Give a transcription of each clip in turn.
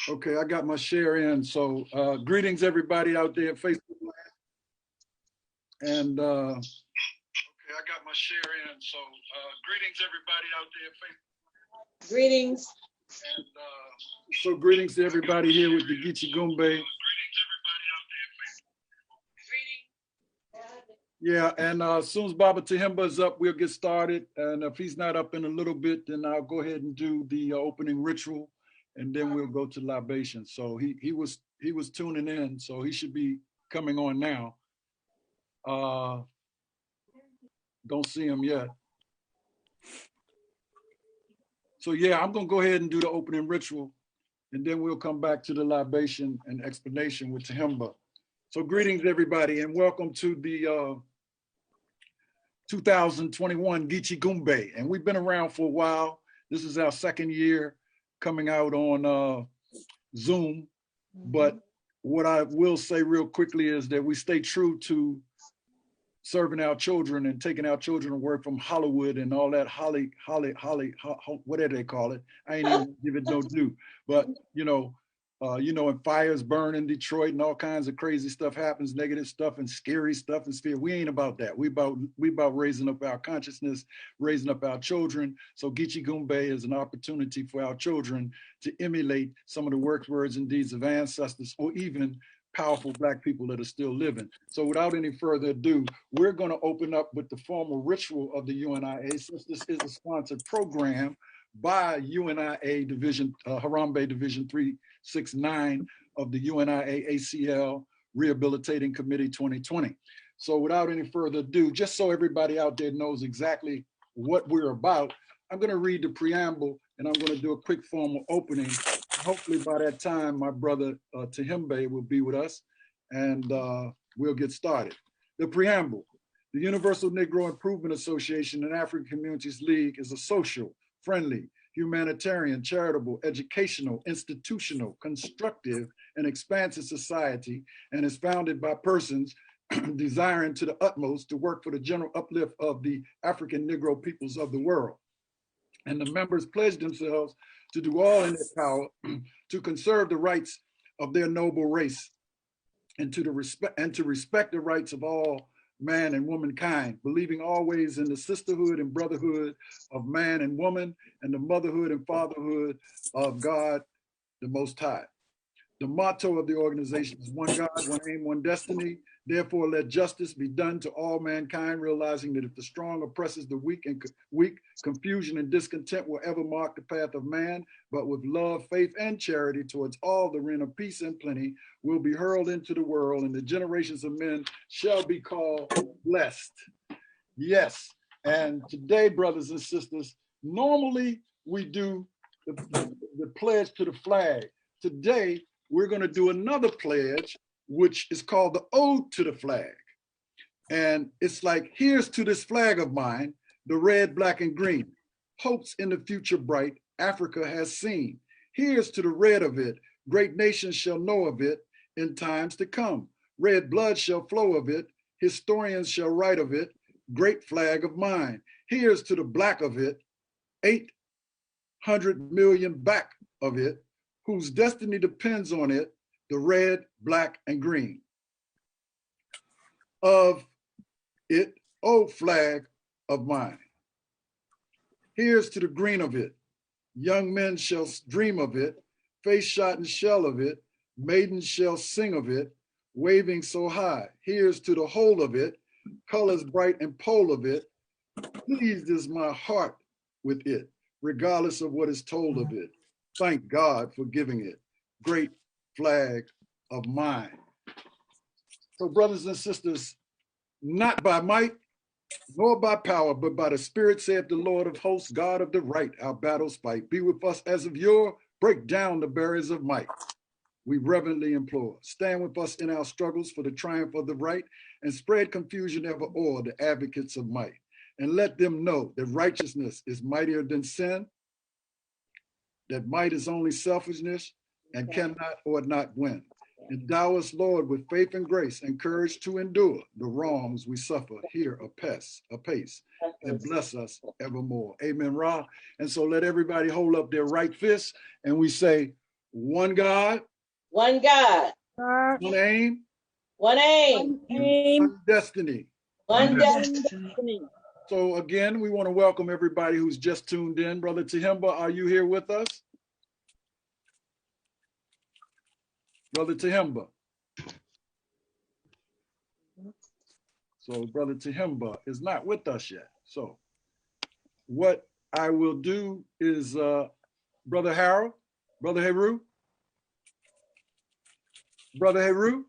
Okay, I got my share in. So greetings everybody out there at Facebook. And okay, I got my share in. So greetings everybody out there at Facebook. Greetings. And so greetings to everybody here with the Gitchee Goombey. Yeah, and as soon as Baba Tahimba is up, we'll get started. And if he's not up in a little bit, then I'll go ahead and do the opening ritual, and then we'll go to libation. So he was tuning in, so he should be coming on now. Don't see him yet. So yeah, I'm gonna go ahead and do the opening ritual, and then we'll come back to the libation and explanation with Tahimba. So greetings everybody, and welcome to the 2021 Gitchee Goombey. And we've been around for a while. This is our second year coming out on Zoom. But what I will say real quickly is that we stay true to serving our children and taking our children away from Hollywood and all that whatever they call it. I ain't even give it no due. But and fires burn in Detroit and all kinds of crazy stuff happens, negative stuff and scary stuff and fear. We ain't about that. We about raising up our consciousness, raising up our children. So Gitchee Goombey is an opportunity for our children to emulate some of the works, words, and deeds of ancestors, or even powerful Black people that are still living. So without any further ado, we're going to open up with the formal ritual of the UNIA, since this is a sponsored program by UNIA Division, Harambe Division 369 of the UNIA ACL Rehabilitating Committee 2020. So without any further ado, just so everybody out there knows exactly what we're about, I'm going to read the preamble and I'm going to do a quick formal opening. Hopefully by that time, my brother Tahimba will be with us, and we'll get started. The preamble: the Universal Negro Improvement Association and African Communities League is a social, friendly, humanitarian, charitable, educational, institutional, constructive, and expansive society, and is founded by persons desiring to the utmost to work for the general uplift of the African Negro peoples of the world. And the members pledge themselves to do all in their power to conserve the rights of their noble race and to respect the rights of all man and womankind, believing always in the sisterhood and brotherhood of man and woman and the motherhood and fatherhood of God, the Most High. The motto of the organization is one God, one aim, one destiny. Therefore, let justice be done to all mankind, realizing that if the strong oppresses the weak, and confusion and discontent will ever mark the path of man, but with love, faith, and charity towards all, the reign of peace and plenty will be hurled into the world, and the generations of men shall be called blessed. Yes, and today, brothers and sisters, normally we do the pledge to the flag. Today, we're going to do another pledge, which is called the Ode to the Flag. And it's like, here's to this flag of mine, the red, black, and green. Hopes in the future bright, Africa has seen. Here's to the red of it, great nations shall know of it in times to come. Red blood shall flow of it, historians shall write of it, great flag of mine. Here's to the black of it, 800 million back of it, whose destiny depends on it, the red, black, and green. Of it, oh flag of mine. Here's to the green of it. Young men shall dream of it, face shot and shell of it, maidens shall sing of it, waving so high. Here's to the whole of it, colors bright and pole of it. Pleased is my heart with it, regardless of what is told of it. Thank God for giving it. Great flag of mine. So brothers and sisters, not by might, nor by power, but by the Spirit, saith the Lord of hosts, God of the right, our battles fight. Be with us as of yore, break down the barriers of might. We reverently implore. Stand with us in our struggles for the triumph of the right, and spread confusion ever o'er the advocates of might. And let them know that righteousness is mightier than sin, that might is only selfishness and cannot or not win. Endow us, Lord, with faith and grace and courage to endure the wrongs we suffer here apace, and bless us evermore. Amen, Ra. And so let everybody hold up their right fist and we say, one God, One God, one aim, one aim, one destiny. one destiny. So again, we want to welcome everybody who's just tuned in. Brother Tahimba, are you here with us? Brother Tahimba. So Brother Tahimba is not with us yet. So what I will do is, Brother Harold, Brother Heru, Brother Heru.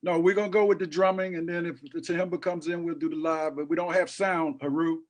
No, we're going to go with the drumming, and then if the Tahimba comes in, we'll do the live, but we don't have sound, Heru.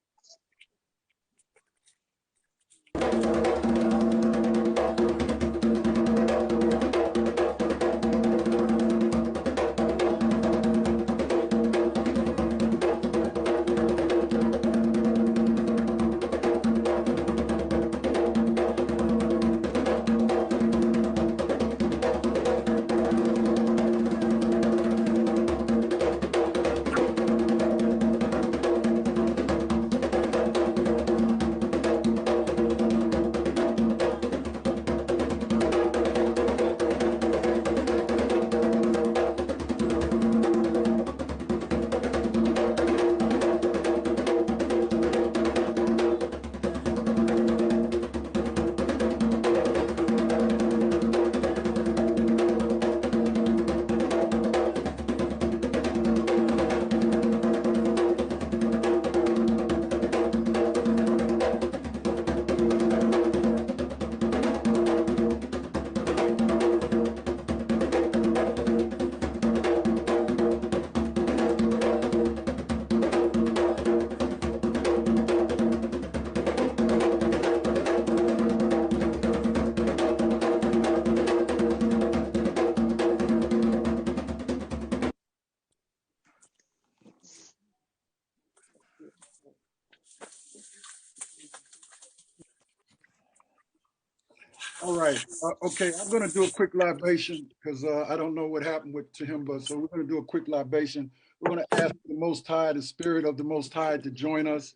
All right. Okay, I'm going to do a quick libation because I don't know what happened with Tahimba. So we're going to do a quick libation. We're going to ask the Most High, the Spirit of the Most High, to join us.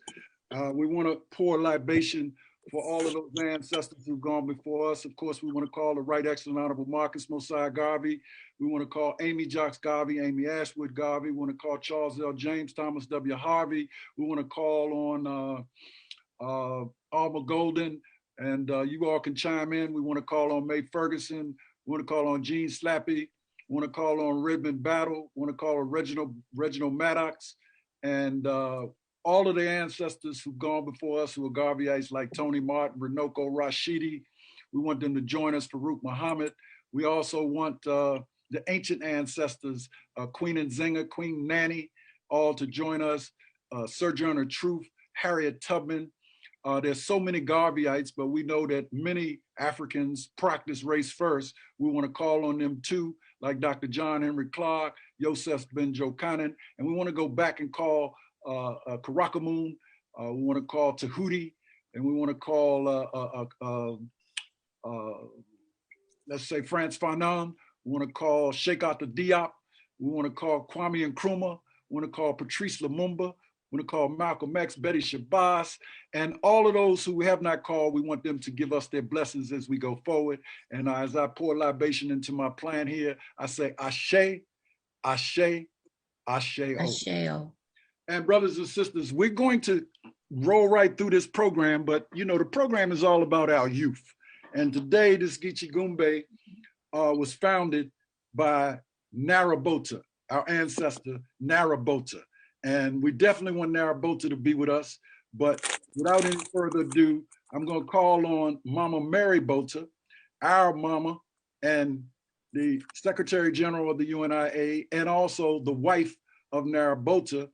We want to pour libation for all of those ancestors who've gone before us. Of course, we want to call the Right Excellent Honorable Marcus Mosiah Garvey. We want to call Amy Jocks Garvey, Amy Ashwood Garvey. We want to call Charles L. James, Thomas W. Harvey. We want to call on Alma Golden. And you all can chime in. We want to call on Mae Ferguson. We want to call on Gene Slappy. We want to call on Redmond Battle. We want to call on Reginald Maddox. And all of the ancestors who've gone before us who are Garveyites like Tony Martin, Renoko Rashidi. We want them to join us, Farouk Muhammad. We also want the ancient ancestors, Queen Nzinga, Queen Nanny, all to join us, Sojourner Truth, Harriet Tubman. There's so many Garveyites, but we know that many Africans practice race first. We want to call on them too, like Dr. John Henry Clark, Yosef Ben Jokanan, and we want to go back and call Karakamoon. We want to call Tahuti, and we want to call, let's say, France Fanon. We want to call Sheikh Anta Diop. We want to call Kwame Nkrumah. We want to call Patrice Lumumba. We want to call Malcolm X, Betty Shabazz, and all of those who we have not called, we want them to give us their blessings as we go forward. And as I pour libation into my plan here, I say, Ashe, Ashe, Ashe. Ashe. And brothers and sisters, we're going to roll right through this program, but you know, the program is all about our youth. And today, this Gitchee Goombey was founded by Narabota, our ancestor, Narabota. And we definitely want Narabota to be with us. But without any further ado, I'm going to call on Mama Mary Bota, our mama, and the Secretary General of the UNIA, and also the wife of Narabota,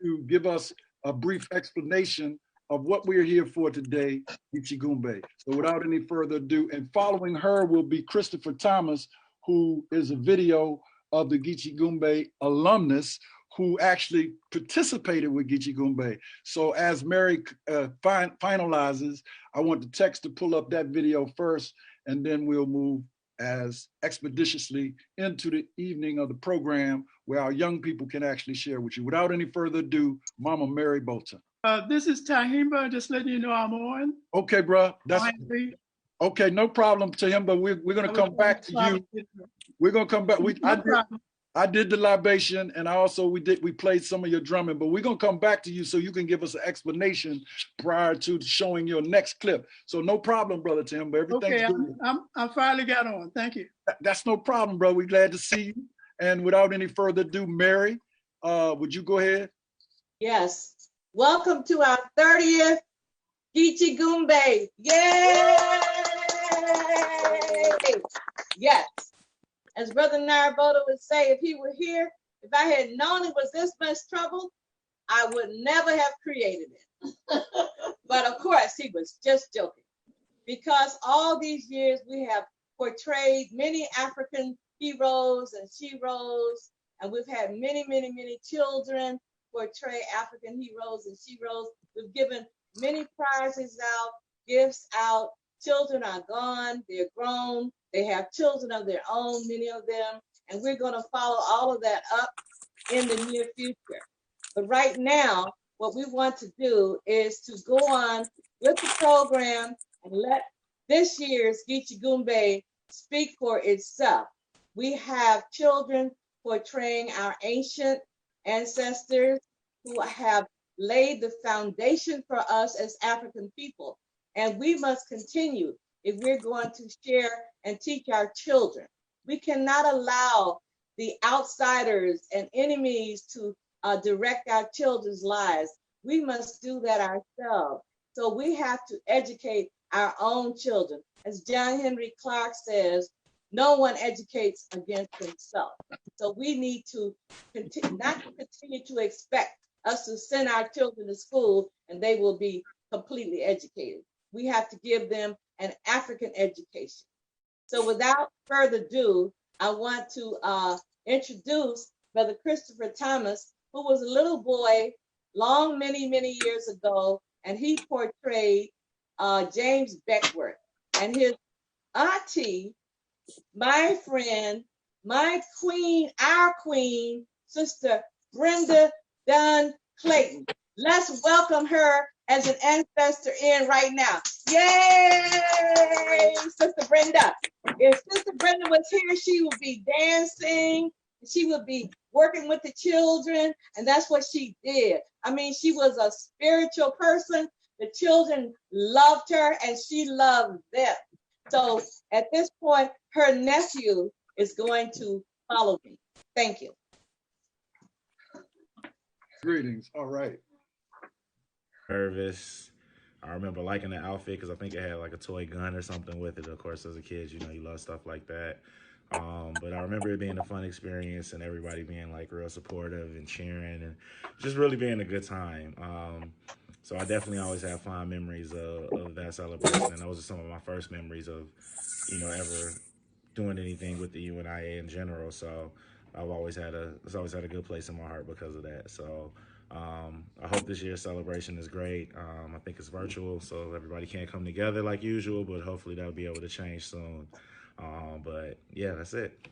to give us a brief explanation of what we're here for today, Gitchee Goombey. So without any further ado, and following her will be Christopher Thomas, who is a video of the Gitchee Goombey alumnus, who actually participated with Gitchee Goombey. So as Mary finalizes, I want the text to pull up that video first, and then we'll move as expeditiously into the evening of the program where our young people can actually share with you. Without any further ado, Mama Mary Bolton. This is Tahimba, just letting you know I'm on. Okay, bro. That's okay. No problem, Tahimba. We're gonna come back to you. We're gonna come back. I did the libation, and we played some of your drumming, but we're gonna come back to you so you can give us an explanation prior to showing your next clip. So no problem, brother Tim. Everything's good. I finally got on. Thank you. That's no problem, bro. We're glad to see you. And without any further ado, Mary, would you go ahead? Yes. Welcome to our 30th Gitchee Goombey. Yay! Yes. As Brother Naraboda would say, if he were here, if I had known it was this much trouble, I would never have created it. But of course, he was just joking. Because all these years we have portrayed many African heroes and sheroes, and we've had many, many, many children portray African heroes and sheroes. We've given many prizes out, gifts out. Children are gone, they're grown, they have children of their own, many of them, and we're going to follow all of that up in the near future. But right now, what we want to do is to go on with the program and let this year's Gitchee Goombey speak for itself. We have children portraying our ancient ancestors who have laid the foundation for us as African people. And we must continue if we're going to share and teach our children. We cannot allow the outsiders and enemies to direct our children's lives. We must do that ourselves. So we have to educate our own children. As John Henry Clark says, no one educates against himself. So we need to not continue to expect us to send our children to school and they will be completely educated. We have to give them an African education. So without further ado, I want to introduce Brother Christopher Thomas, who was a little boy many, many years ago, and he portrayed James Beckworth. And his auntie, my friend, my queen, our queen, Sister Brenda Dunn Clayton. Let's welcome her as an ancestor in right now. Yay, Sister Brenda. If Sister Brenda was here, she would be dancing, she would be working with the children, and that's what she did. I mean, she was a spiritual person. The children loved her, and she loved them. So at this point, her nephew is going to follow me. Thank you. Greetings. All right. Nervous. I remember liking the outfit because I think it had like a toy gun or something with it. Of course, as a kid, you know, you love stuff like that. But I remember it being a fun experience and everybody being like real supportive and cheering and just really being a good time. So I definitely always have fond memories of that celebration. And those are some of my first memories of, you know, ever doing anything with the UNIA in general. So it's always had a good place in my heart because of that. So I hope this year's celebration is great. I think it's virtual, so everybody can't come together like usual, but hopefully that'll be able to change soon. But yeah, that's it.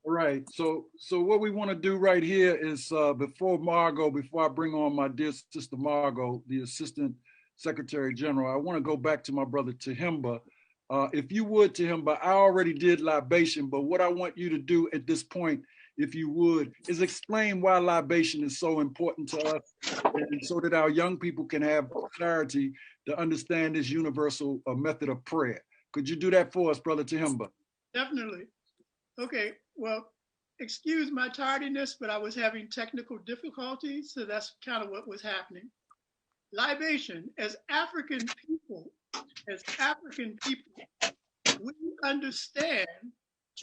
All right. So what we want to do right here is before I bring on my dear sister Margot, the Assistant Secretary General, I want to go back to my brother Tahimba. If you would, Tahimba, I already did libation, but what I want you to do at this point, if you would, is explain why libation is so important to us and so that our young people can have clarity to understand this universal method of prayer. Could you do that for us, Brother Tahimba? Definitely. Okay, well, excuse my tardiness, but I was having technical difficulties, so that's kind of what was happening. Libation, as African people, we understand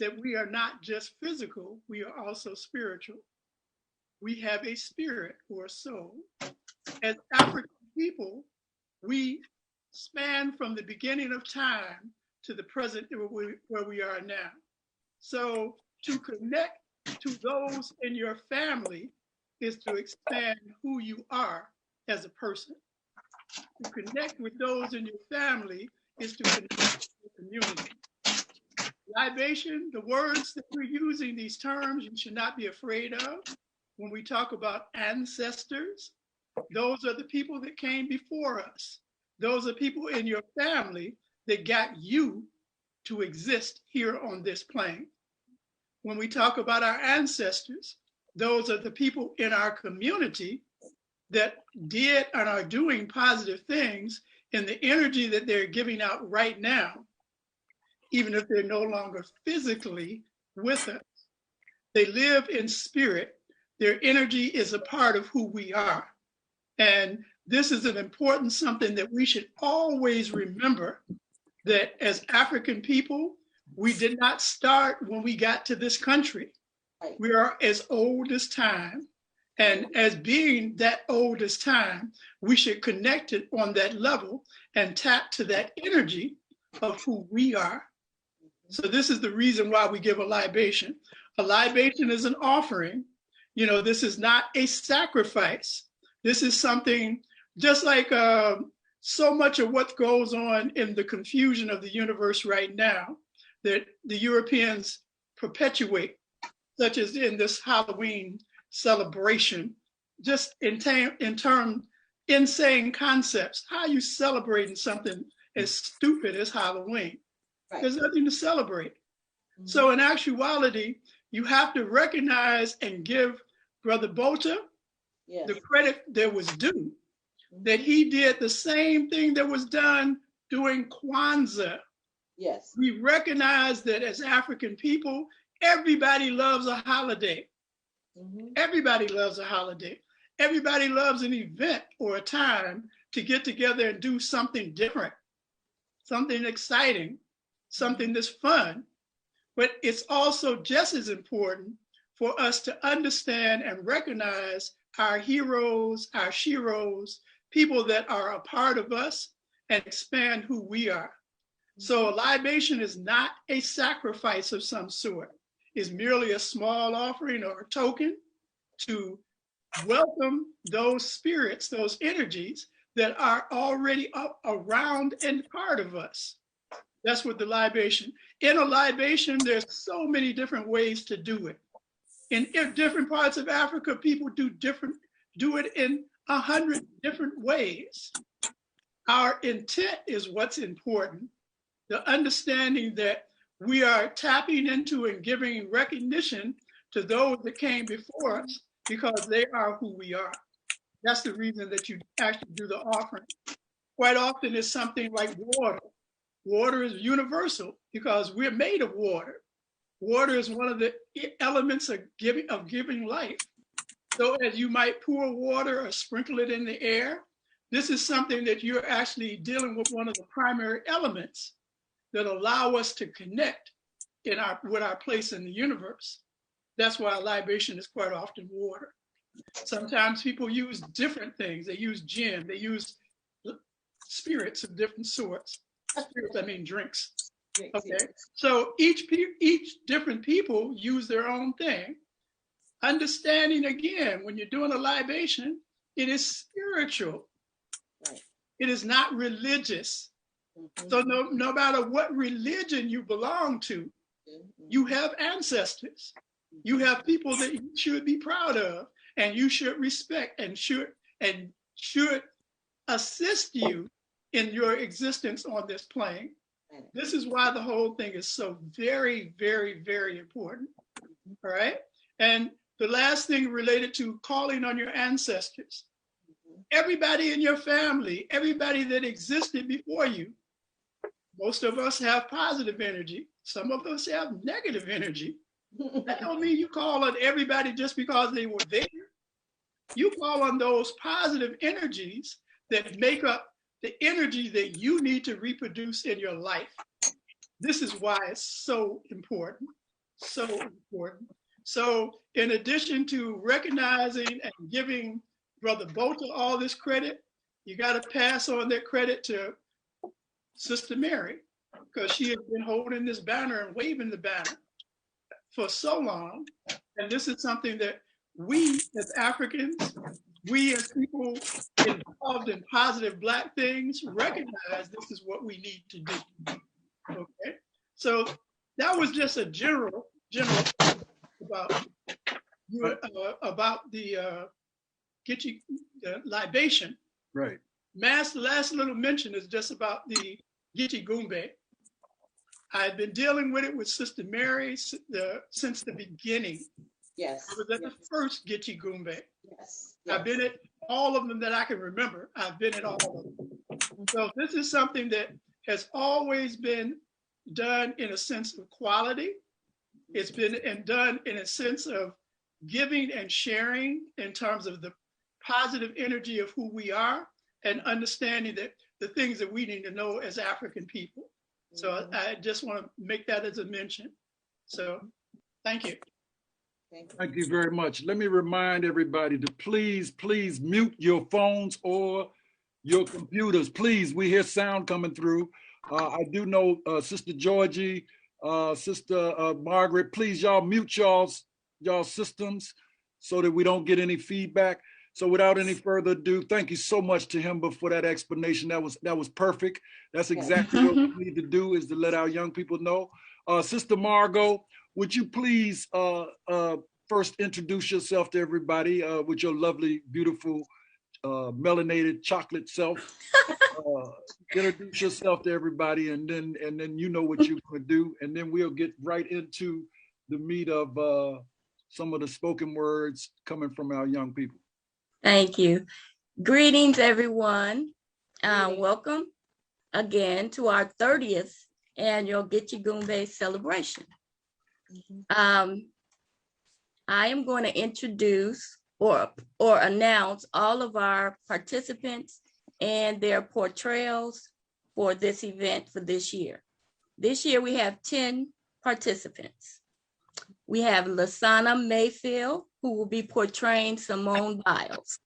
that we are not just physical, we are also spiritual. We have a spirit or a soul. As African people, we span from the beginning of time to the present where we are now. So to connect to those in your family is to expand who you are as a person. To connect with those in your family is to connect with the community. Libation, the words that we're using, these terms, you should not be afraid of. When we talk about ancestors, those are the people that came before us. Those are people in your family that got you to exist here on this plane. When we talk about our ancestors, those are the people in our community that did and are doing positive things in the energy that they're giving out right now, even if they're no longer physically with us. They live in spirit. Their energy is a part of who we are. And this is an important something that we should always remember, that as African people, we did not start when we got to this country. Right. We are as old as time. And as being that old as time, we should connect it on that level and tap to that energy of who we are. So this is the reason why we give a libation. A libation is an offering. You know, this is not a sacrifice. This is something just like so much of what goes on in the confusion of the universe right now that the Europeans perpetuate, such as in this Halloween celebration, just in term insane concepts. How are you celebrating something as stupid as Halloween? Right. There's nothing to celebrate. Mm-hmm. So in actuality, you have to recognize and give Brother Bota the credit that was due, that he did the same thing that was done during Kwanzaa. Yes. We recognize that as African people, everybody loves a holiday. Mm-hmm. Everybody loves a holiday. Everybody loves an event or a time to get together and do something different, something exciting, something that's fun. But it's also just as important for us to understand and recognize our heroes, our sheroes, people that are a part of us and expand who we are. So a libation is not a sacrifice of some sort. It's merely a small offering or a token to welcome those spirits, those energies that are already around and part of us. That's what the libation. In a libation, there's so many different ways to do it. In different parts of Africa, people do it in 100 different ways. Our intent is what's important. The understanding that we are tapping into and giving recognition to those that came before us because they are who we are. That's the reason that you actually do the offering. Quite often it's something like water. Water is universal because we're made of water. Water is one of the elements of giving life. So as you might pour water or sprinkle it in the air, this is something that you're actually dealing with one of the primary elements that allow us to connect with our place in the universe. That's why a libation is quite often water. Sometimes people use different things. They use gin, they use spirits of different sorts. Spirits, I mean drinks. Okay, so each different people use their own thing. Understanding again, when you're doing a libation, it is spiritual. Right. It is not religious. Mm-hmm. So no matter what religion you belong to, mm-hmm. you have ancestors. Mm-hmm. You have people that you should be proud of, and you should respect, and should assist you in your existence on this plane. This is why the whole thing is so very, very, very important. All right. And the last thing related to calling on your ancestors. Everybody in your family, everybody that existed before you, most of us have positive energy. Some of us have negative energy. That don't mean you call on everybody just because they were there. You call on those positive energies that make up the energy that you need to reproduce in your life. This is why it's so important, so important. So in addition to recognizing and giving Brother Bota all this credit, you got to pass on that credit to Sister Mary, because she has been holding this banner and waving the banner for so long, and this is something that we as Africans, we as people involved in positive Black things recognize this is what we need to do. Okay, so that was just a general about the Gitchee libation. Right. Last little mention is just about the Gitchee Goombey. I've been dealing with it with Sister Mary since the beginning. Yes. I was at the first Gitchee Goombey. Yes. I've been at all of them that I can remember. I've been at all of them. So this is something that has always been done in a sense of quality. It's been done in a sense of giving and sharing in terms of the positive energy of who we are and understanding that the things that we need to know as African people. So I just want to make that as a mention. So thank you. Thank you very much. Let me remind everybody to please mute your phones or your computers. Please, we hear sound coming through. I do know Sister Georgie, Sister Margaret, please y'all mute y'all systems so that we don't get any feedback. So without any further ado, thank you so much to Himba for that explanation. That was perfect. That's exactly what we need to do, is to let our young people know. Sister Margot, would you please first introduce yourself to everybody with your lovely, beautiful, melanated chocolate self. Introduce yourself to everybody, and then you know what you could do, and then we'll get right into the meat of some of the spoken words coming from our young people. Thank you. Greetings, everyone. Welcome again to our 30th annual Gitchee Goombey celebration. I am going to introduce or announce all of our participants and their portrayals for this event for this year. This year we have 10 participants. We have Lasana Mayfield, who will be portraying Simone Biles.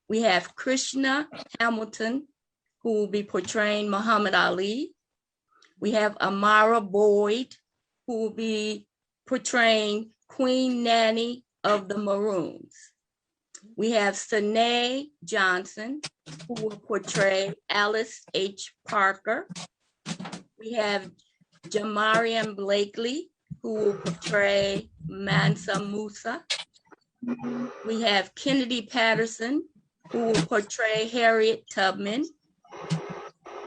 We have Krishna Hamilton, who will be portraying Muhammad Ali. We have Amara Boyd, who will be portraying Queen Nanny of the Maroons. We have Sanae Johnson, who will portray Alice H. Parker. We have Jamarian Blakely, who will portray Mansa Musa. We have Kennedy Patterson, who will portray Harriet Tubman.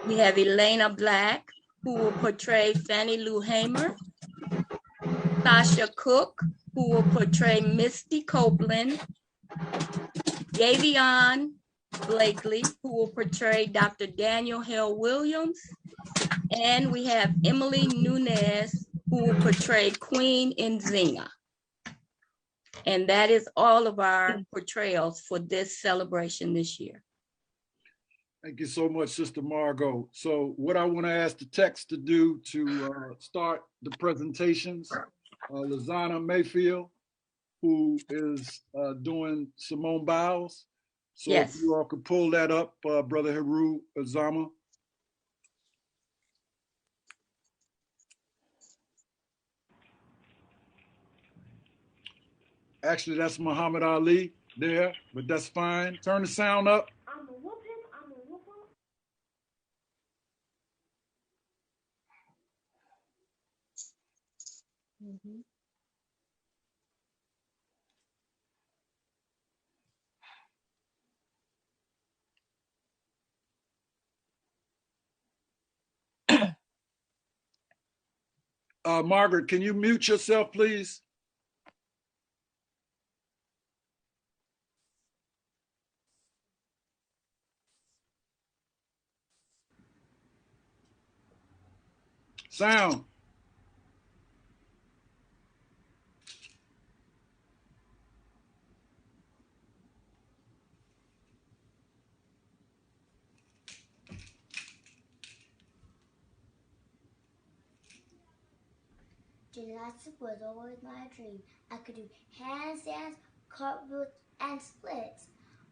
We have Elena Black, who will portray Fannie Lou Hammer. Sasha Cook, who will portray Misty Copeland. Gavion Blakely, who will portray Dr. Daniel Hill Williams. And we have Emily Nunez, who will portray Queen Nzinga. And that is all of our portrayals for this celebration this year. Thank you so much, Sister Margot. So what I want to ask the text to do to start the presentations, Lazana Mayfield, who is doing Simone Biles. So yes. If you all could pull that up, Brother Haru Azama. Actually, that's Muhammad Ali there, but that's fine. Turn the sound up. I'm a whoop him, I'm a whoop him. Margaret, can you mute yourself, please? Sound. Gymnastics was always my dream. I could do handstands, cartwheels, and splits.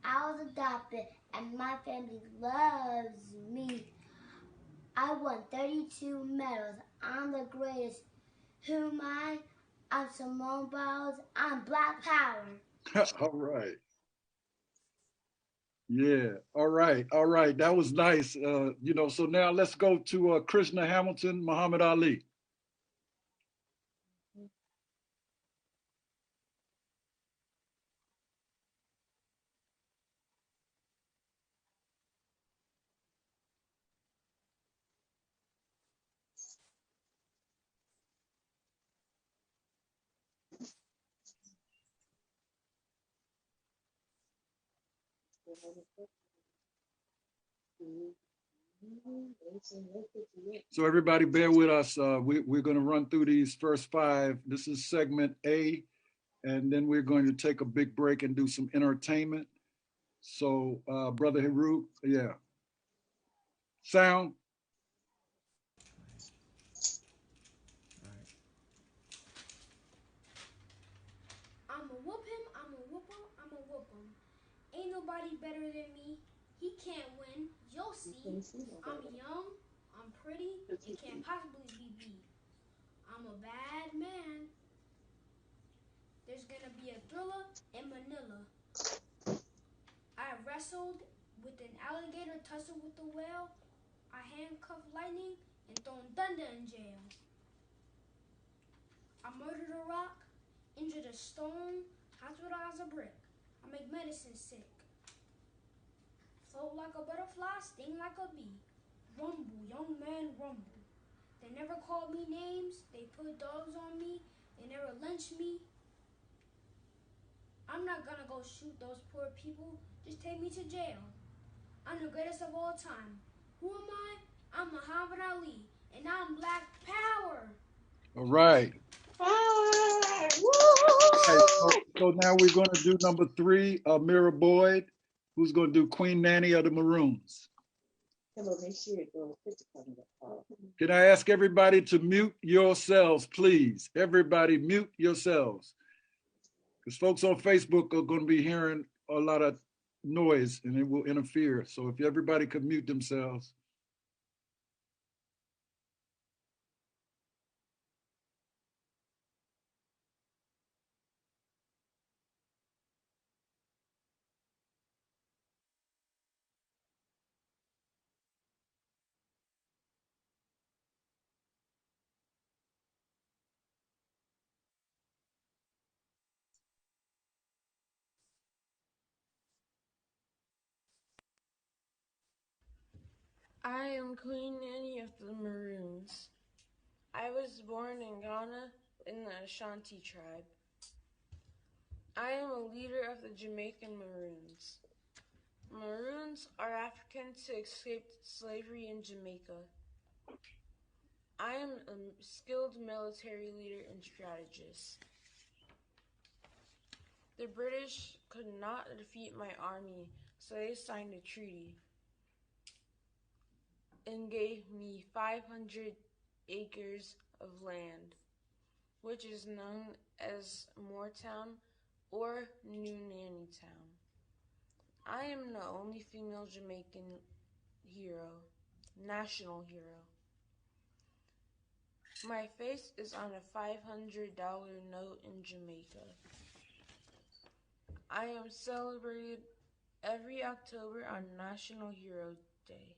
I was adopted, and my family loves me. I won 32 medals. I'm the greatest. Who am I? I'm Simone Biles. I'm Black Power. All right. Yeah. All right. All right. That was nice. So now let's go to Krishna Hamilton, Muhammad Ali. So everybody bear with us. We're going to run through these first 5. This is segment A, and then we're going to take a big break and do some entertainment. So Brother Haruk, yeah. Sound? I'ma whoop him, I'ma whoop him, I'ma whoop him. Ain't nobody better than me. He can't win. You'll see. I'm young, I'm pretty, and can't possibly be beat. I'm a bad man. There's gonna be a thriller in Manila. I wrestled with an alligator, tussled with a whale. I handcuffed lightning and thrown thunder in jail. I murdered a rock, injured a stone, hospitalized a brick. I make medicine sick. Float like a butterfly, sting like a bee. Rumble, young man, rumble. They never called me names, they put dogs on me, they never lynched me. I'm not gonna go shoot those poor people, just take me to jail. I'm the greatest of all time. Who am I? I'm Muhammad Ali, and I'm Black Power. All right. Power! So now we're going to do number 3, Mira Boyd, who's going to do Queen Nanny of the Maroons. Can I ask everybody to mute yourselves, please? Everybody mute yourselves. Because folks on Facebook are going to be hearing a lot of noise and it will interfere. So if everybody could mute themselves. I am Queen Nanny of the Maroons. I was born in Ghana in the Ashanti tribe. I am a leader of the Jamaican Maroons. Maroons are Africans who escaped slavery in Jamaica. I am a skilled military leader and strategist. The British could not defeat my army, so they signed a treaty and gave me 500 acres of land, which is known as Moortown or New Nanny Town. I am the only female Jamaican hero, national hero. My face is on a $500 note in Jamaica. I am celebrated every October on National Hero Day.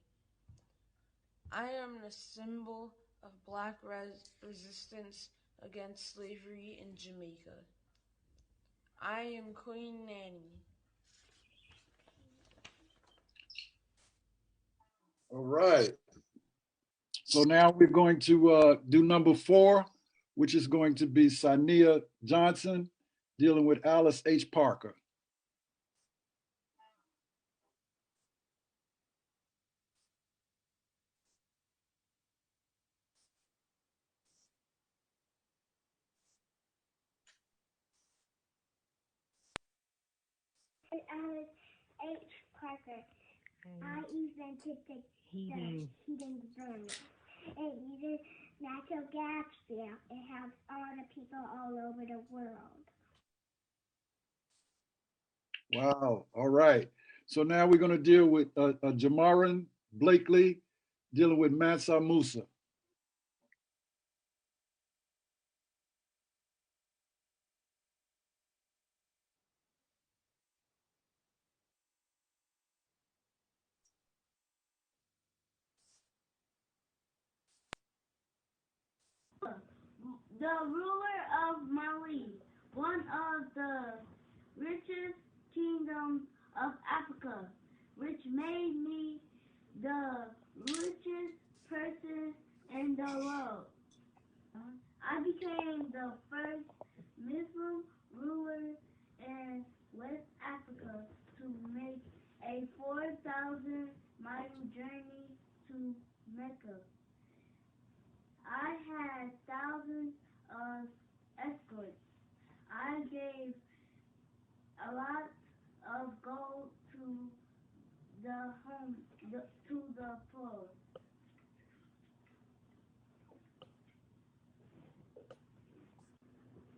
I am the symbol of Black resistance against slavery in Jamaica. I am Queen Nanny. All right. So now we're going to do number 4, which is going to be Sania Johnson dealing with Alice H. Parker. Alice H. Parker. I invented the heating burner. It uses natural gas fuel. It helps all the people all over the world. Wow. All right. So now we're going to deal with Jamarin Blakely dealing with Mansa Musa. the ruler of Mali, one of the richest kingdoms of Africa, which made me the richest person in the world. I became the first Muslim ruler in West Africa to make a 4,000-mile journey to Mecca. I had thousands of escorts. I gave a lot of gold to the poor.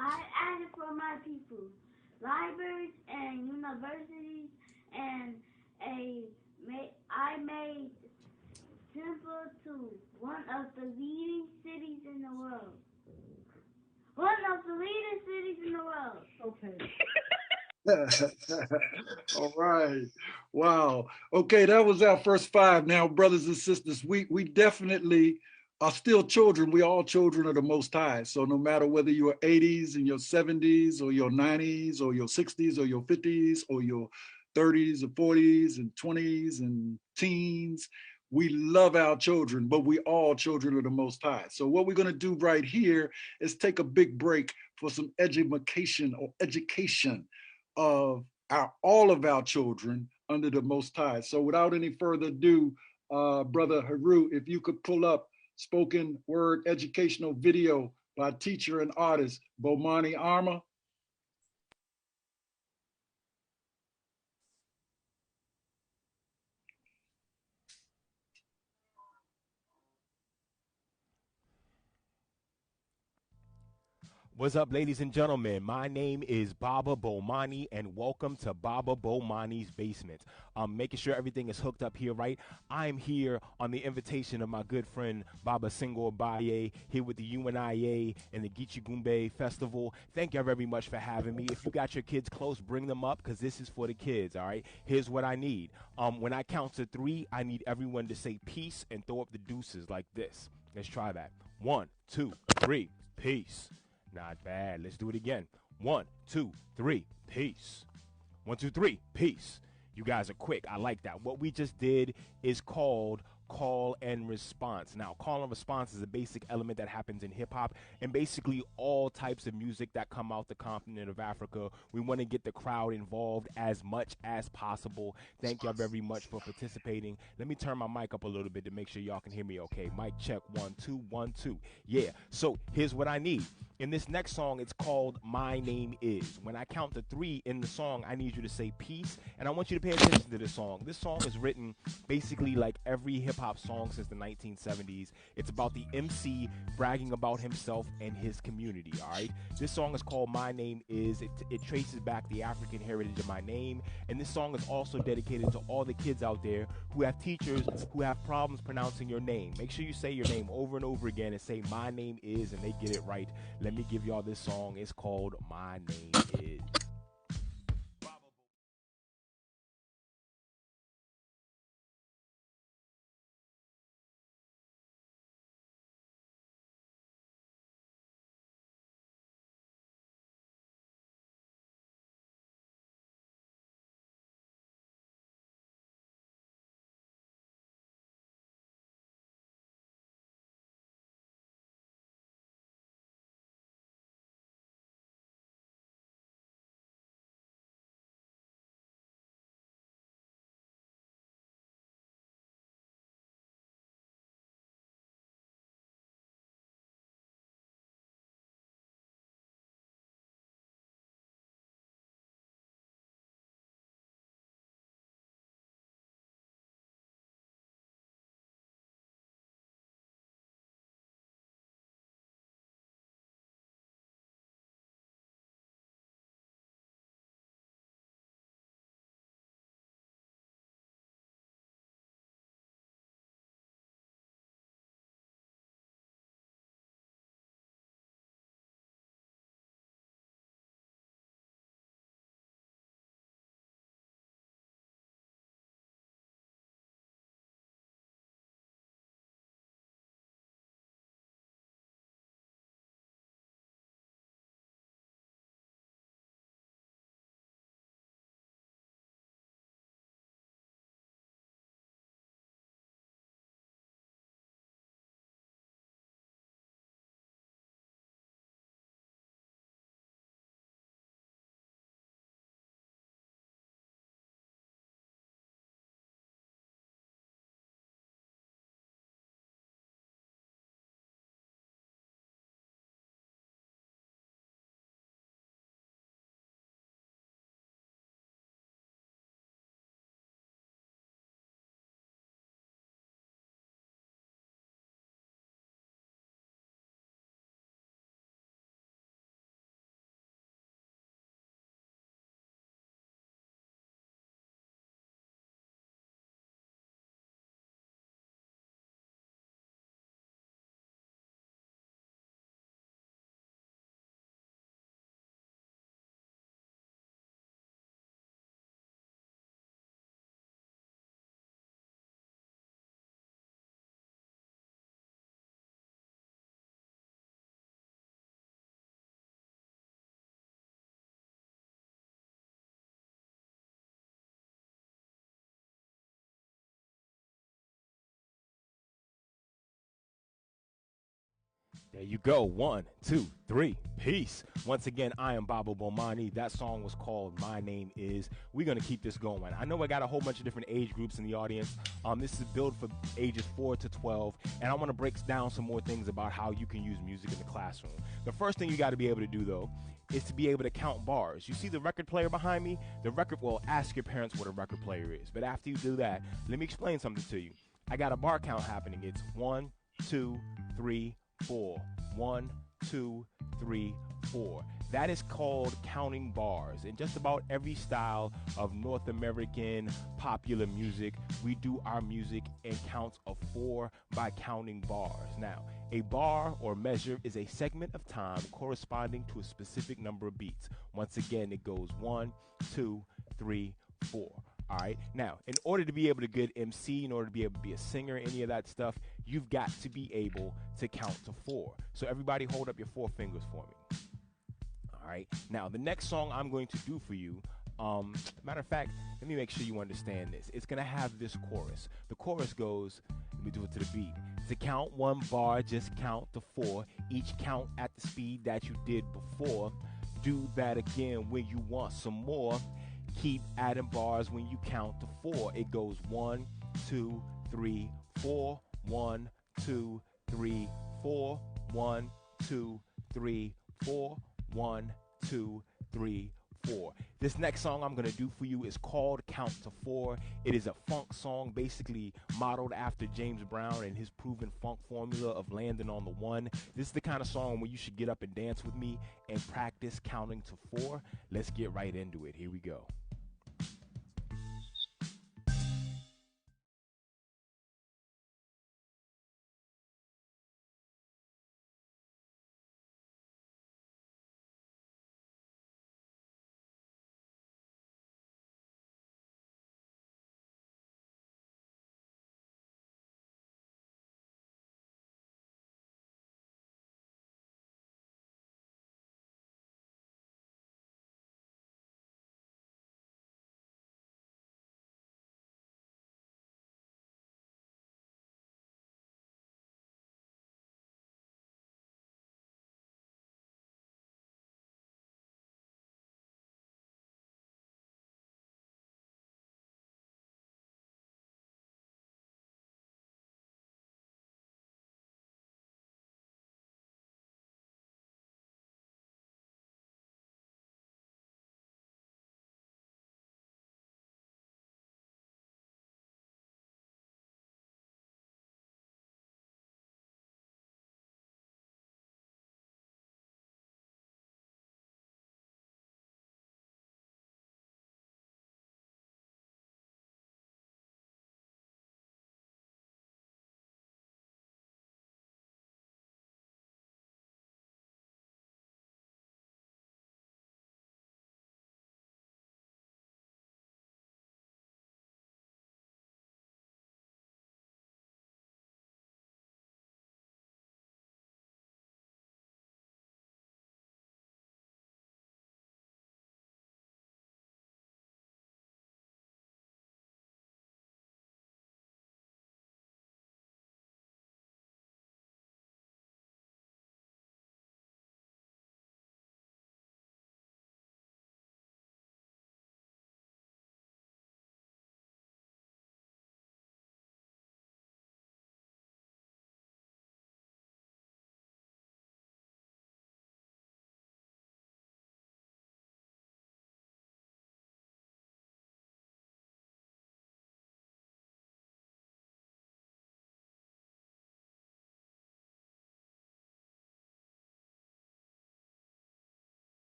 I added for my people libraries and universities, and I made Timbuktu one of the leading cities in the world. One of the leading cities in the world. Okay. All right. Wow. Okay, that was our first 5. Now, brothers and sisters, we definitely are still children. We all children of the Most High. So no matter whether you're 80s and your 70s or your 90s or your 60s or your 50s or your 30s or 40s and 20s and teens, we love our children, but we all children of the Most High. So what we're going to do right here is take a big break for some education of all of our children under the Most High. So without any further ado, Brother Haru, if you could pull up spoken word educational video by teacher and artist Bomani Arma. What's up, ladies and gentlemen? My name is Baba Bomani, and welcome to Baba Bomani's Basement. I'm making sure everything is hooked up here, right? I'm here on the invitation of my good friend Baba Singo Abaye, here with the UNIA and the Gitchee Goombey Festival. Thank you very much for having me. If you got your kids close, bring them up, because this is for the kids, all right? Here's what I need. When I count to 3, I need everyone to say peace and throw up the deuces like this. Let's try that. 1, 2, 3, peace. Not bad. Let's do it again. 1, 2, 3, peace. 1, 2, 3, peace. You guys are quick. I like that. What we just did is called call and response. Now, call and response is a basic element that happens in hip hop and basically all types of music that come out the continent of Africa. We want to get the crowd involved as much as possible. Thank y'all very much for participating. Let me turn my mic up a little bit to make sure y'all can hear me okay. Mic check 1, 2, 1, 2. Yeah, so here's what I need. In this next song, it's called My Name Is. When I count to 3 in the song, I need you to say peace, and I want you to pay attention to this song. This song is written basically like every hip-hop song since the 1970s. It's about the MC bragging about himself and his community, all right? This song is called My Name Is. It traces back the African heritage of my name, and this song is also dedicated to all the kids out there who have teachers who have problems pronouncing your name. Make sure you say your name over and over again and say My Name Is, and they get it right. Let me give y'all this song. It's called My Name Is. There you go. 1, 2, 3. Peace. Once again, I am Baba Bomani. That song was called My Name Is. We're going to keep this going. I know I got a whole bunch of different age groups in the audience. This is built for ages 4 to 12. And I want to break down some more things about how you can use music in the classroom. The first thing you got to be able to do, though, is to be able to count bars. You see the record player behind me? Well, ask your parents what a record player is. But after you do that, let me explain something to you. I got a bar count happening. It's 1, 2, 3, 4. 1, 2, 3, 4. That is called counting bars. In just about every style of North American popular music, we do our music in counts of 4 by counting bars. Now, a bar or measure is a segment of time corresponding to a specific number of beats. Once again, it goes 1, 2, 3, 4. All right. Now, in order to be able to get MC, in order to be able to be a singer, any of that stuff, you've got to be able to count to 4. So everybody hold up your 4 fingers for me. All right. Now, the next song I'm going to do for you, matter of fact, let me make sure you understand this. It's going to have this chorus. The chorus goes, let me do it to the beat. To count 1 bar, just count to 4. Each count at the speed that you did before. Do that again when you want some more. Keep adding bars when you count to 4. It goes 1, 2, 3, 4. 1, 2, 3, 4. 1, 2, 3, 4. 1, 2, 3, 4. This next song I'm going to do for you is called Count to 4. It is a funk song basically modeled after James Brown and his proven funk formula of landing on the 1. This is the kind of song where you should get up and dance with me and practice counting to 4. Let's get right into it. Here we go.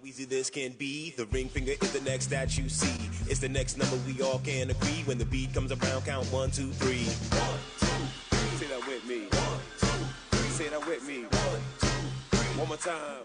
How easy this can be. The ring finger is the next that you see. It's the next number we all can agree. When the beat comes around, count 1, 2, 3. 1, 2, 3. Say that with me. 1, 2, 3. Say that with me. 1, 2, 3. One more time.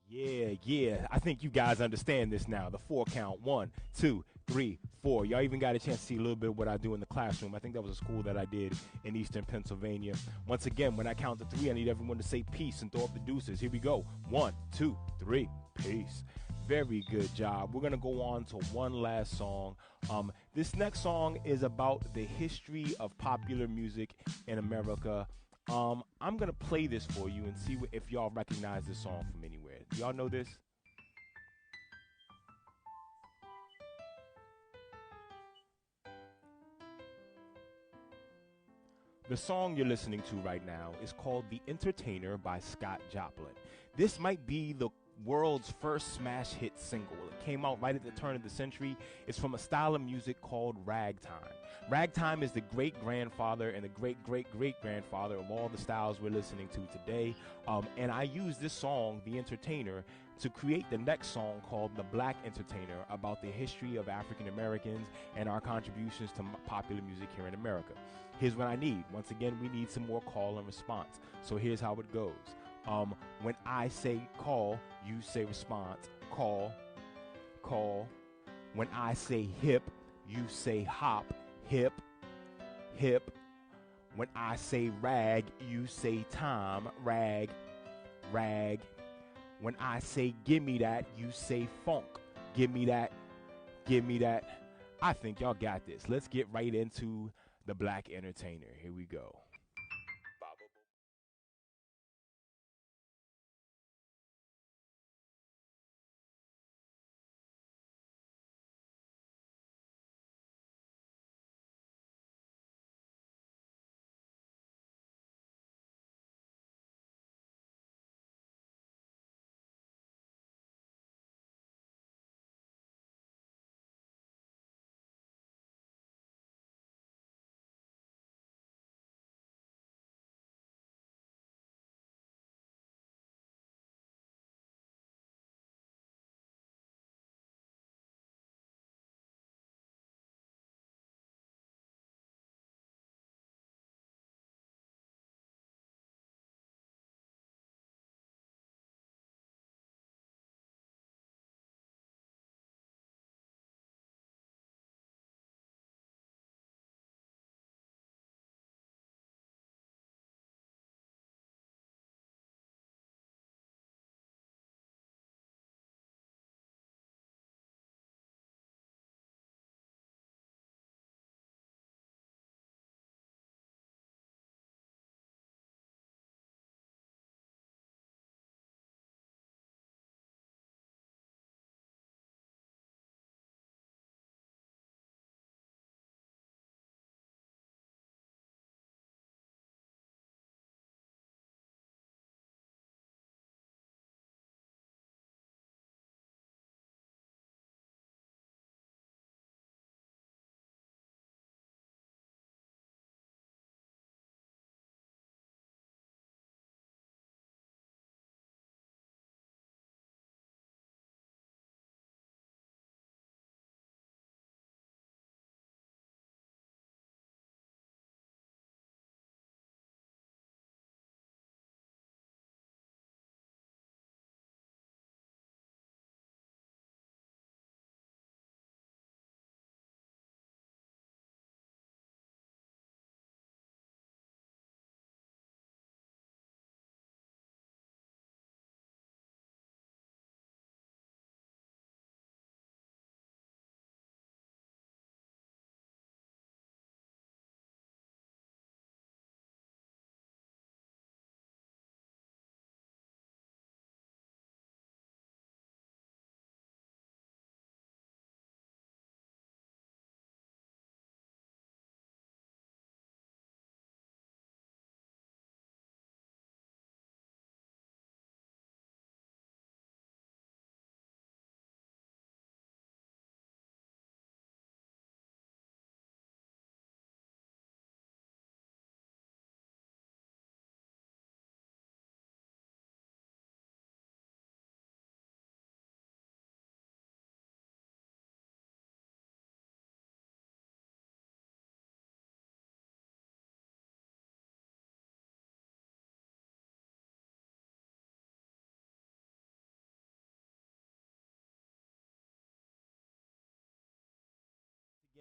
Yeah. I think you guys understand this now. The 4 count. 1, 2, 3, 4. Y'all even got a chance to see a little bit of what I do in the classroom. I think that was a school that I did in Eastern Pennsylvania. Once again, when I count to 3, I need everyone to say peace and throw up the deuces. Here we go. 1, 2, 3. Peace. Very good job. We're going to go on to one last song. This next song is about the history of popular music in America. I'm going to play this for you and see if y'all recognize this song from anywhere. Do y'all know this? The song you're listening to right now is called The Entertainer by Scott Joplin. This might be the world's first smash hit single. It came out right at the turn of the century. It's from a style of music called ragtime. Ragtime is the great-grandfather and the great-great-great-grandfather of all the styles we're listening to today. And I use this song, The Entertainer, to create the next song called The Black Entertainer, about the history of African Americans and our contributions to popular music here in America. Here's what I need. Once again, we need some more call and response. So here's how it goes. When I say call, you say response. Call, call. When I say hip, you say hop. Hip, hip. When I say rag, you say time. Rag, rag. When I say give me that, you say funk. Give me that, give me that. I think y'all got this. Let's get right into The Black Entertainer. Here we go.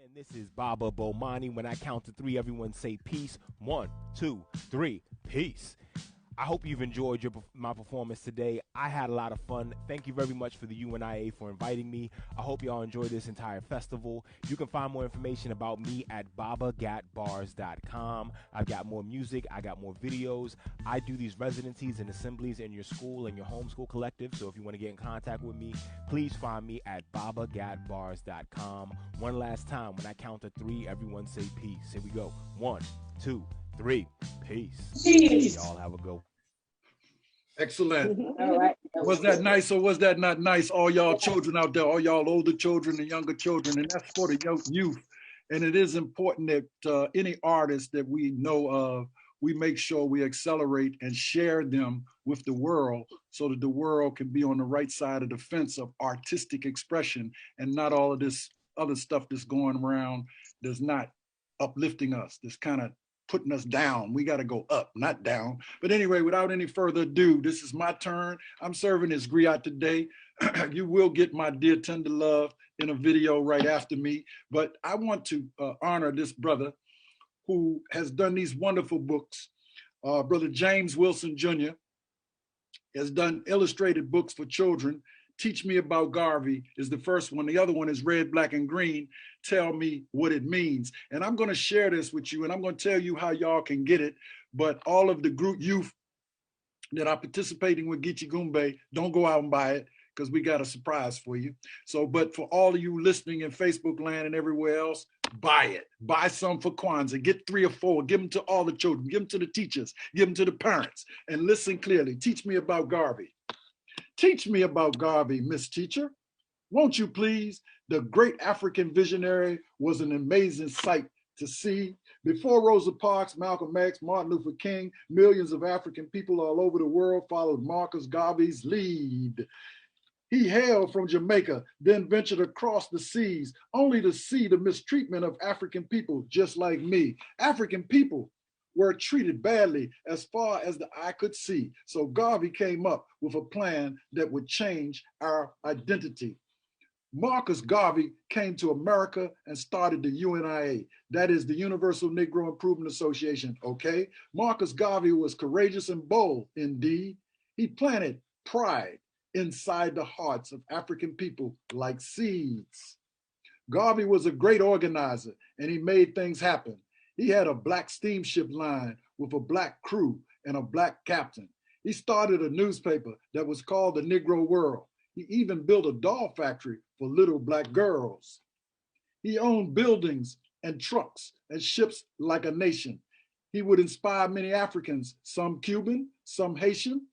Again, this is Baba Bomani. When I count to three, everyone say peace. 1, 2, 3, peace. I hope you've enjoyed my performance today. I had a lot of fun. Thank you very much for the UNIA for inviting me. I hope y'all enjoyed this entire festival. You can find more information about me at babagatbars.com. I've got more music. I got more videos. I do these residencies and assemblies in your school and your homeschool collective. So if you want to get in contact with me, please find me at babagatbars.com. One last time, when I count to three, everyone say peace. Here we go. 1, 2, 3. Peace. Peace. Y'all have a go. Excellent. All right. Was that nice or was that not nice? All y'all children out there, all y'all older children and younger children, and that's for the young youth. And it is important that any artist that we know of, we make sure we accelerate and share them with the world so that the world can be on the right side of the fence of artistic expression and not all of this other stuff that's going around that's not uplifting us, that's kind of putting us down. We got to go up, not down. But anyway, without any further ado, this is my turn. I'm serving this griot today. You will get my Dear Tender Love in a video right after me. But I want to honor this brother who has done these wonderful books. Brother James Wilson Jr. has done illustrated books for children. Teach Me About Garvey is the first one. The other one is Red, Black, and Green. Tell Me What It Means. And I'm going to share this with you, and I'm going to tell you how y'all can get it. But all of the group youth that are participating with Gitchee Goombey, don't go out and buy it because we got a surprise for you. So, but for all of you listening in Facebook land and everywhere else, buy it. Buy some for Kwanzaa. Get 3 or 4. Give them to all the children. Give them to the teachers. Give them to the parents. And listen clearly. Teach me about Garvey. Teach me about Garvey, Miss Teacher. Won't you please? The great African visionary was an amazing sight to see. Before Rosa Parks, Malcolm X, Martin Luther King, millions of African people all over the world followed Marcus Garvey's lead. He hailed from Jamaica, then ventured across the seas, only to see the mistreatment of African people just like me. African people were treated badly as far as the eye could see. So Garvey came up with a plan that would change our identity. Marcus Garvey came to America and started the UNIA. That is the Universal Negro Improvement Association, okay? Marcus Garvey was courageous and bold, indeed. He planted pride inside the hearts of African people like seeds. Garvey was a great organizer and he made things happen. He had a black steamship line with a black crew and a black captain. He started a newspaper that was called the Negro World. He even built a doll factory for little black girls. He owned buildings and trucks and ships like a nation. He would inspire many Africans, some Cuban, some Haitian,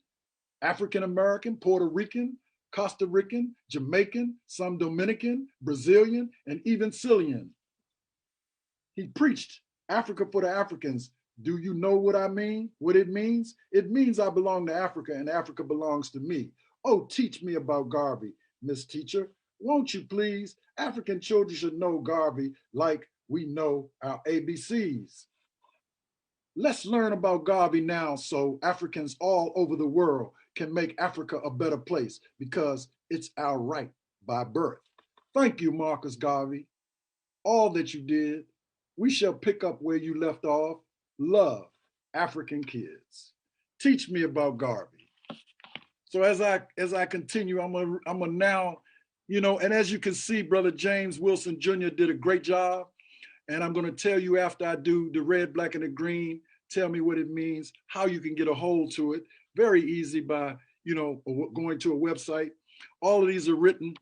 African-American, Puerto Rican, Costa Rican, Jamaican, some Dominican, Brazilian, and even Chilean. He preached Africa for the Africans. Do you know what I mean? What it means? It means I belong to Africa and Africa belongs to me. Oh, teach me about Garvey, Miss Teacher. Won't you please? African children should know Garvey like we know our ABCs. Let's learn about Garvey now so Africans all over the world can make Africa a better place because it's our right by birth. Thank you, Marcus Garvey. All that you did. We shall pick up where you left off. Love African kids. Teach me about Garvey. So as I continue, I'm a now, and as you can see, Brother James Wilson Jr. did a great job. And I'm going to tell you after I do the red, black, and the green, tell me what it means, how you can get a hold to it. Very easy by, going to a website. All of these are written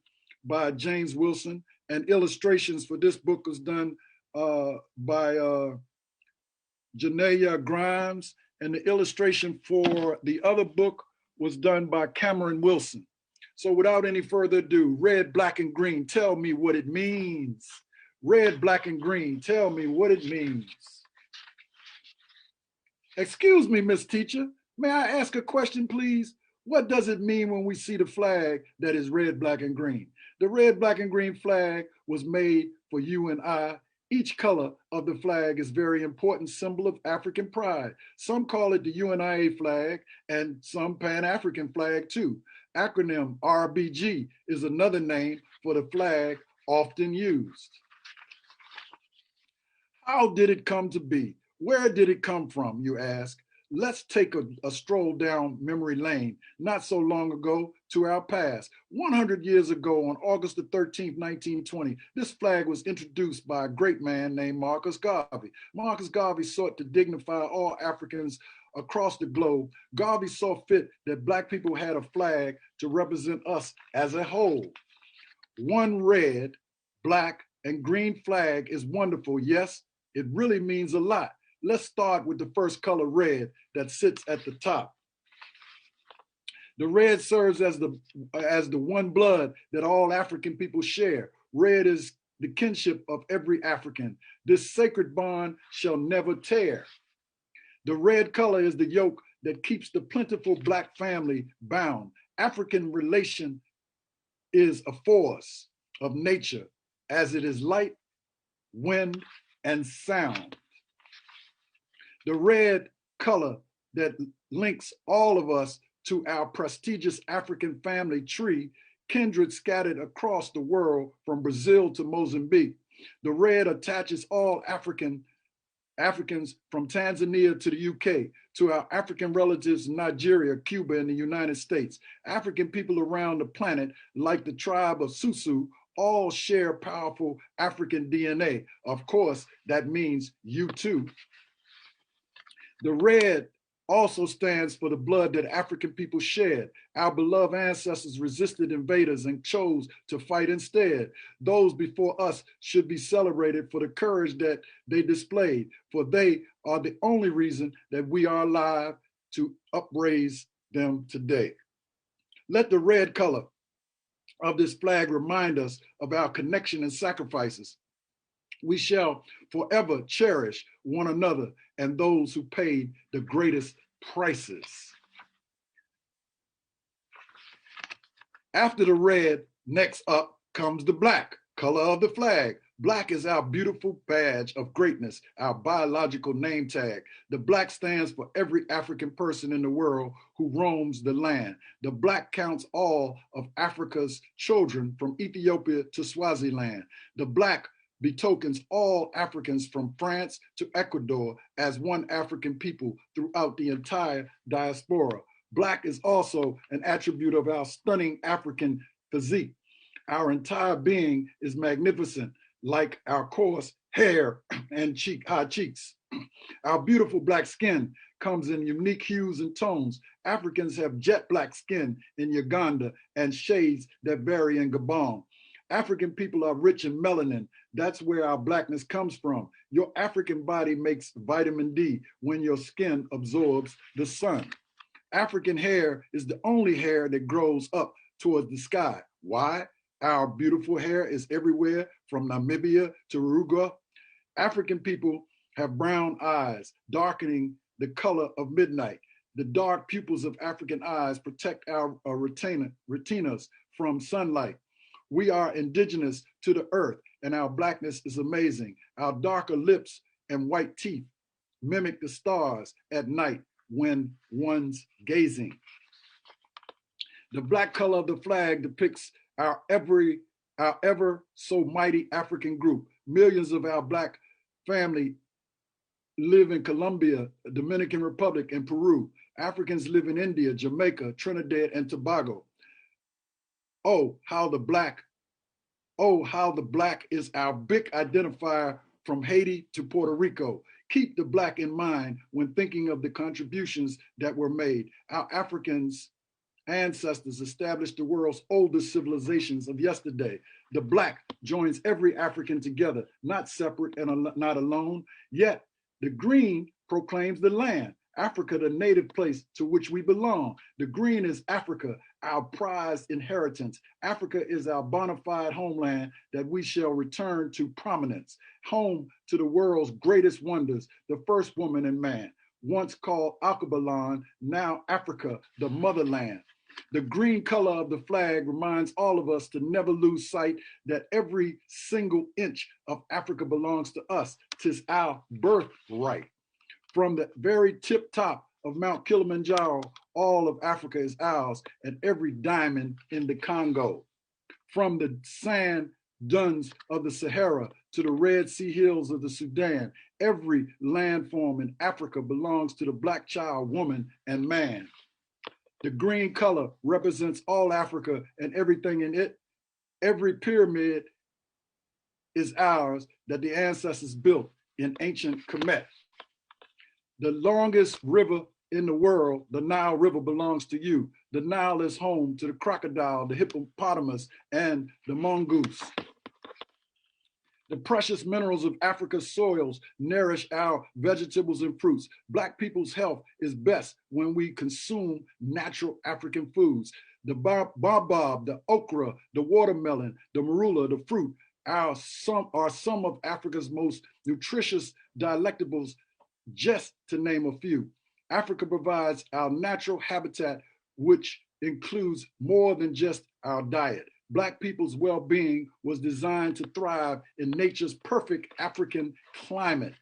by James Wilson, and illustrations for this book was done by Janaya Grimes, and the illustration for the other book was done by Cameron Wilson. So without any further ado, red, black, and green, tell me what it means. Red, black, and green, tell me what it means. Excuse me, Miss Teacher, may I ask a question, please? What does it mean when we see the flag that is red, black, and green? The red, black, and green flag was made for you and I. Each color of the flag is a very important symbol of African pride. Some call it the UNIA flag and some Pan-African flag too. Acronym RBG is another name for the flag often used. How did it come to be? Where did it come from, you ask? Let's take a stroll down memory lane, not so long ago, to our past. 100 years ago, on August the 13th, 1920, this flag was introduced by a great man named Marcus Garvey. Marcus Garvey sought to dignify all Africans across the globe. Garvey saw fit that Black people had a flag to represent us as a whole. One red, black, and green flag is wonderful. Yes, it really means a lot. Let's start with the first color, red, that sits at the top. The red serves as the one blood that all African people share. Red is the kinship of every African. This sacred bond shall never tear. The red color is the yoke that keeps the plentiful Black family bound. African relation is a force of nature, as it is light, wind, and sound. The red color that links all of us to our prestigious African family tree, kindred scattered across the world from Brazil to Mozambique. The red attaches all Africans from Tanzania to the UK, to our African relatives in Nigeria, Cuba, and the United States. African people around the planet, like the tribe of Susu, all share powerful African DNA. Of course, that means you too. The red also stands for the blood that African people shed. Our beloved ancestors resisted invaders and chose to fight instead. Those before us should be celebrated for the courage that they displayed, for they are the only reason that we are alive to upraise them today. Let the red color of this flag remind us of our connection and sacrifices. We shall forever cherish one another and those who paid the greatest prices. After the red, next up comes the black color of the flag. Black is our beautiful badge of greatness, our biological name tag. The black stands for every African person in the world who roams the land. The black counts all of Africa's children from Ethiopia to Swaziland. The black betokens all Africans from France to Ecuador as one African people throughout the entire diaspora. Black is also an attribute of our stunning African physique. Our entire being is magnificent, like our coarse hair and high cheeks. Our beautiful black skin comes in unique hues and tones. Africans have jet black skin in Uganda and shades that vary in Gabon. African people are rich in melanin. That's where our blackness comes from. Your African body makes vitamin D when your skin absorbs the sun. African hair is the only hair that grows up towards the sky. Why? Our beautiful hair is everywhere from Namibia to Uruguay. African people have brown eyes, darkening the color of midnight. The dark pupils of African eyes protect our retinas from sunlight. We are indigenous to the earth, and our blackness is amazing. Our darker lips and white teeth mimic the stars at night when one's gazing. The black color of the flag depicts our ever so mighty African group. Millions of our black family live in Colombia, Dominican Republic, and Peru. Africans live in India, Jamaica, Trinidad, and Tobago. Oh, how the black is our big identifier from Haiti to Puerto Rico. Keep the black in mind when thinking of the contributions that were made. Our Africans ancestors established the world's oldest civilizations of yesterday. The black joins every African together, not separate and not alone. Yet the green proclaims the land, Africa, the native place to which we belong. The green is Africa, our prized inheritance. Africa is our bona fide homeland that we shall return to prominence. Home to the world's greatest wonders, the first woman and man, once called Alkebulan, now Africa, the motherland. The green color of the flag reminds all of us to never lose sight that every single inch of Africa belongs to us. 'Tis our birthright. From the very tip top of Mount Kilimanjaro, all of Africa is ours, and every diamond in the Congo. From the sand dunes of the Sahara to the Red Sea hills of the Sudan. Every landform in Africa belongs to the Black child, woman, and man. The green color represents all Africa and everything in it. Every pyramid is ours that the ancestors built in ancient Kemet. The longest river in the world, the Nile River, belongs to you. The Nile is home to the crocodile, the hippopotamus, and the mongoose. The precious minerals of Africa's soils nourish our vegetables and fruits. Black people's health is best when we consume natural African foods. The baobab, the okra, the watermelon, the marula, the fruit are some of Africa's most nutritious delectables, just to name a few. Africa provides our natural habitat, which includes more than just our diet. Black people's well-being was designed to thrive in nature's perfect African climate.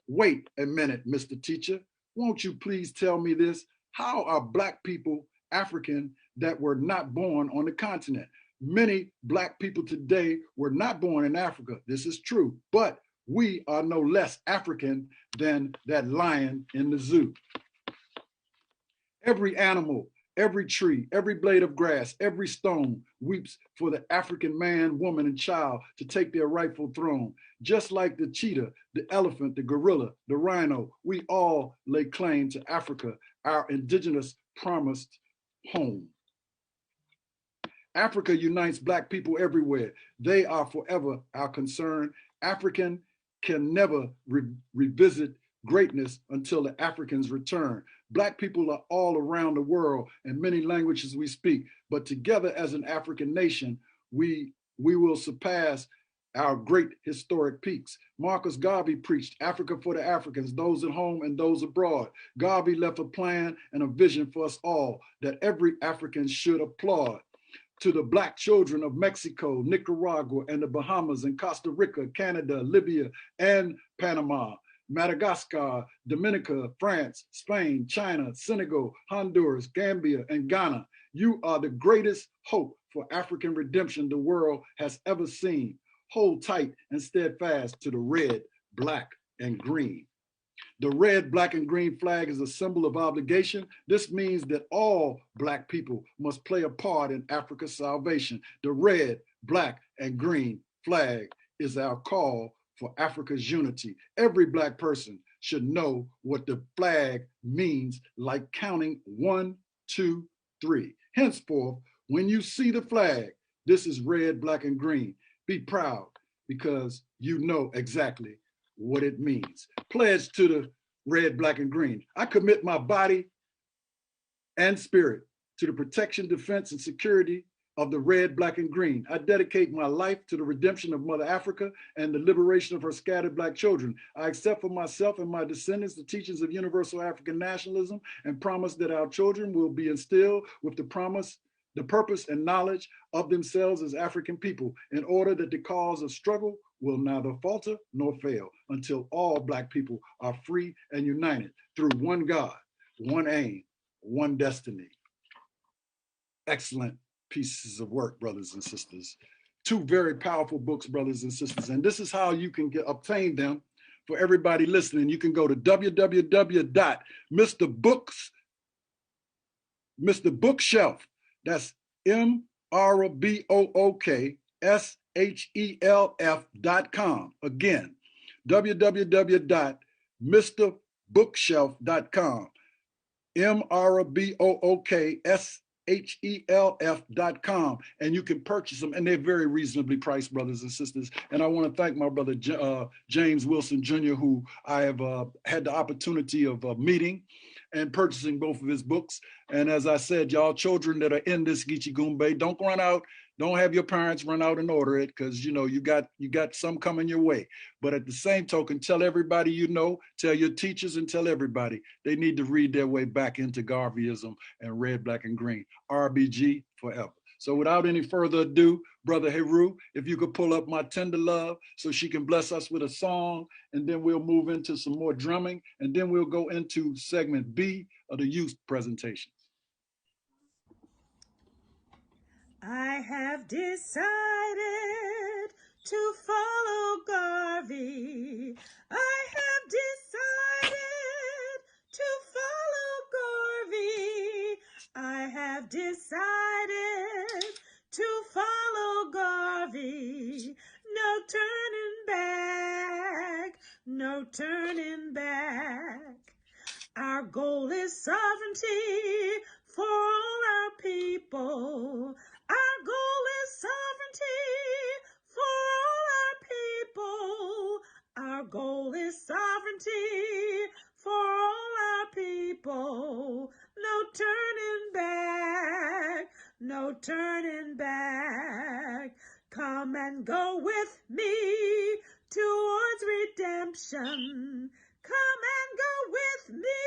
Wait a minute, Mr. Teacher. Won't you please tell me this? How are Black people African that were not born on the continent? Many Black people today were not born in Africa. This is true, but we are no less African than that lion in the zoo. Every animal, every tree, every blade of grass, every stone weeps for the African man, woman, and child to take their rightful throne. Just like the cheetah, the elephant, the gorilla, the rhino, we all lay claim to Africa, our indigenous promised home. Africa unites Black people everywhere. They are forever our concern. African can never revisit greatness until the Africans return. Black people are all around the world and many languages we speak, but together as an African nation, we will surpass our great historic peaks. Marcus Garvey preached Africa for the Africans, those at home and those abroad. Garvey left a plan and a vision for us all that every African should applaud. To the Black children of Mexico, Nicaragua, and the Bahamas, and Costa Rica, Canada, Libya, and Panama, Madagascar, Dominica, France, Spain, China, Senegal, Honduras, Gambia, and Ghana. You are the greatest hope for African redemption the world has ever seen. Hold tight and steadfast to the red, black, and green. The red, black, and green flag is a symbol of obligation. This means that all Black people must play a part in Africa's salvation. The red, black, and green flag is our call for Africa's unity. Every Black person should know what the flag means, like counting 1, 2, 3. Henceforth, when you see the flag, this is red, black, and green. Be proud because you know exactly what it means. Pledge to the red, black, and green. I commit my body and spirit to the protection, defense, and security of the red, black, and green. I dedicate my life to the redemption of Mother Africa and the liberation of her scattered Black children. I accept for myself and my descendants the teachings of universal African nationalism and promise that our children will be instilled with the purpose and knowledge of themselves as African people, in order that the cause of struggle will neither falter nor fail until all Black people are free and united through one God, one aim, one destiny. Excellent pieces of work, brothers and sisters. 2 very powerful books, brothers and sisters. And this is how you can obtain them for everybody listening. You can go to www.MrBookshelf. That's MRBOOKSHELF.com. Again, www.MrBookshelf.com. MRBOOKSHELF.com, and you can purchase them, and they're very reasonably priced, brothers and sisters. And I want to thank my brother James Wilson Jr., who I have had the opportunity of meeting and purchasing both of his books. And as I said, y'all children that are in this Gitchee Goombey, don't run out. Don't have your parents run out and order it, because you know you got some coming your way. But at the same token, tell everybody you know, tell your teachers, and tell everybody they need to read their way back into Garveyism and red, black, and green. RBG forever. So without any further ado, Brother Heru, if you could pull up my tender love so she can bless us with a song, and then we'll move into some more drumming, and then we'll go into segment B of the youth presentations. I have decided to follow Garvey. I have decided to follow Garvey. I have decided to follow Garvey. No turning back, no turning back. Our goal is sovereignty for all our people. Our goal is sovereignty for all our people. Our goal is sovereignty for all our people. No turning back, no turning back. Come and go with me towards redemption. Come and go with me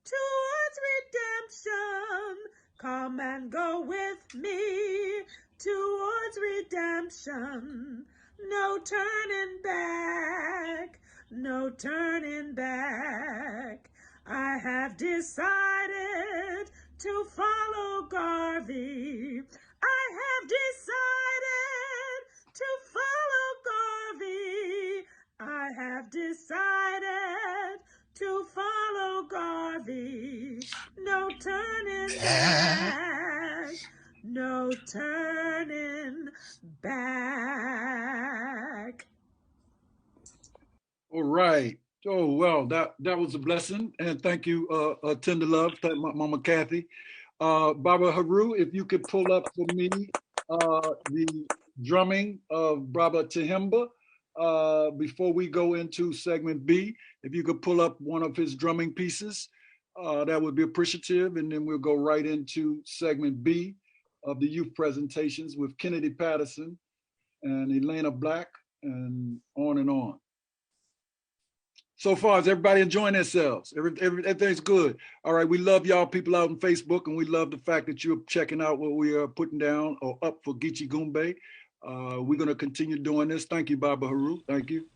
towards redemption. Come and go with me towards redemption. No turning back, no turning back. I have decided to follow Garvey. I have decided to follow Garvey. I have decided to follow Garvey. No turning back, no turning back. All right. Oh, well, that was a blessing. And thank you, Tender Love, thank Mama Kathy. Baba Haru, if you could pull up for me the drumming of Baba Tahimba before we go into segment B. If you could pull up one of his drumming pieces, that would be appreciative. And then we'll go right into segment B of the youth presentations with Kennedy Patterson and Elena Black and on and on. So far, is everybody enjoying themselves? Everything's good. All right, we love y'all people out on Facebook, and we love the fact that you're checking out what we are putting down or up for Gitchee Goombey. We're going to continue doing this. Thank you, Baba Haru. Thank you.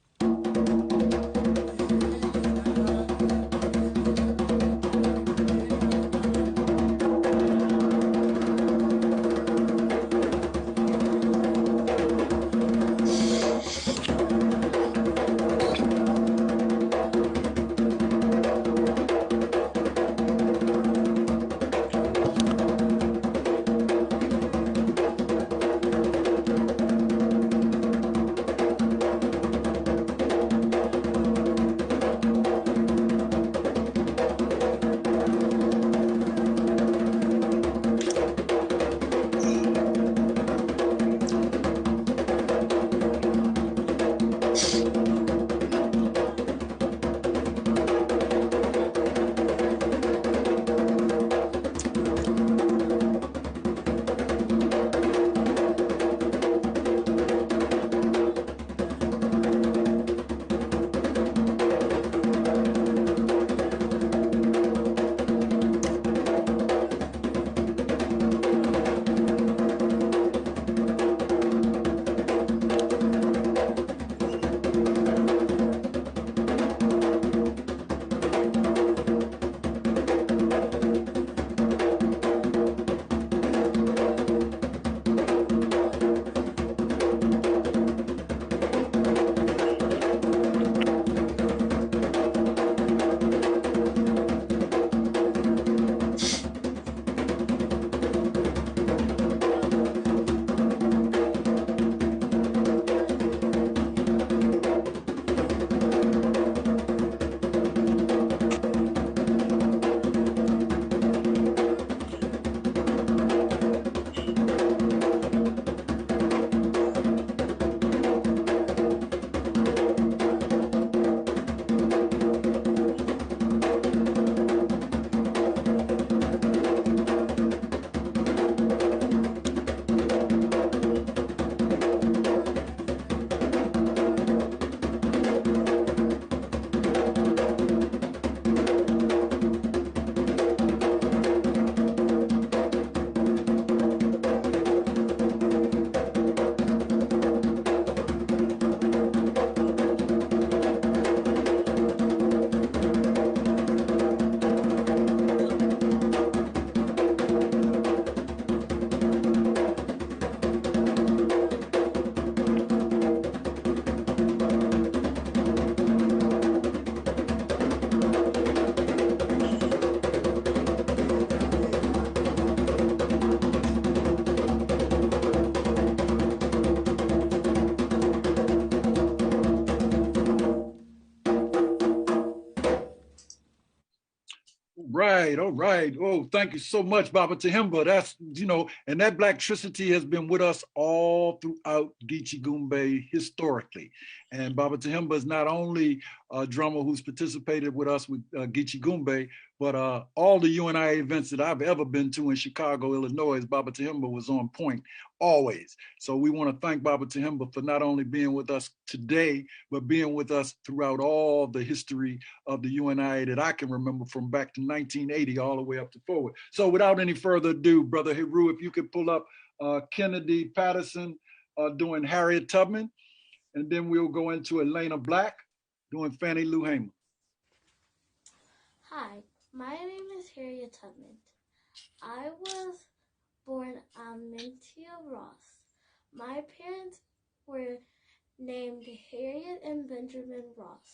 right, all right. Oh, thank you so much, Baba Tahimba. That's, you know, and that Blacktricity has been with us all throughout Gitchee Goombey historically. And Baba Tahimba is not only a drummer who's participated with us with Gitchee Goombey, but all the UNIA events that I've ever been to in Chicago, Illinois, Baba Tahimba was on point always. So we want to thank Baba Tahimba for not only being with us today, but being with us throughout all the history of the UNIA that I can remember from back to 1980 all the way up to forward. So without any further ado, Brother Heru, if you could pull up Kennedy Patterson doing Harriet Tubman, and then we'll go into Elena Black doing Fannie Lou Hammer. Hi, my name is Harriet Tubman. I was born Amintia Ross. My parents were named Harriet and Benjamin Ross.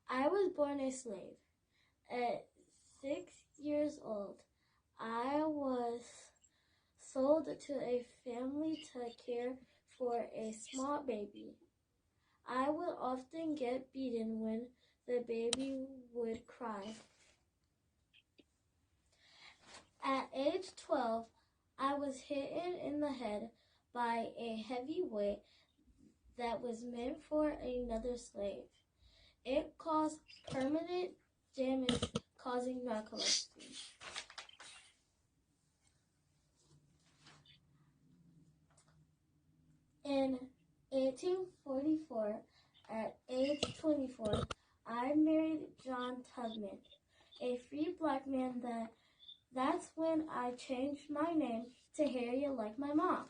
I was born a slave. At 6 years old, I was sold to a family to care for a small baby. I would often get beaten when the baby would cry. At age 12, I was hit in the head by a heavy weight that was meant for another slave. It caused permanent damage, causing narcolepsy. In 1844, at age 24, I married John Tubman, a free black man. That's when I changed my name to Harriet like my mom.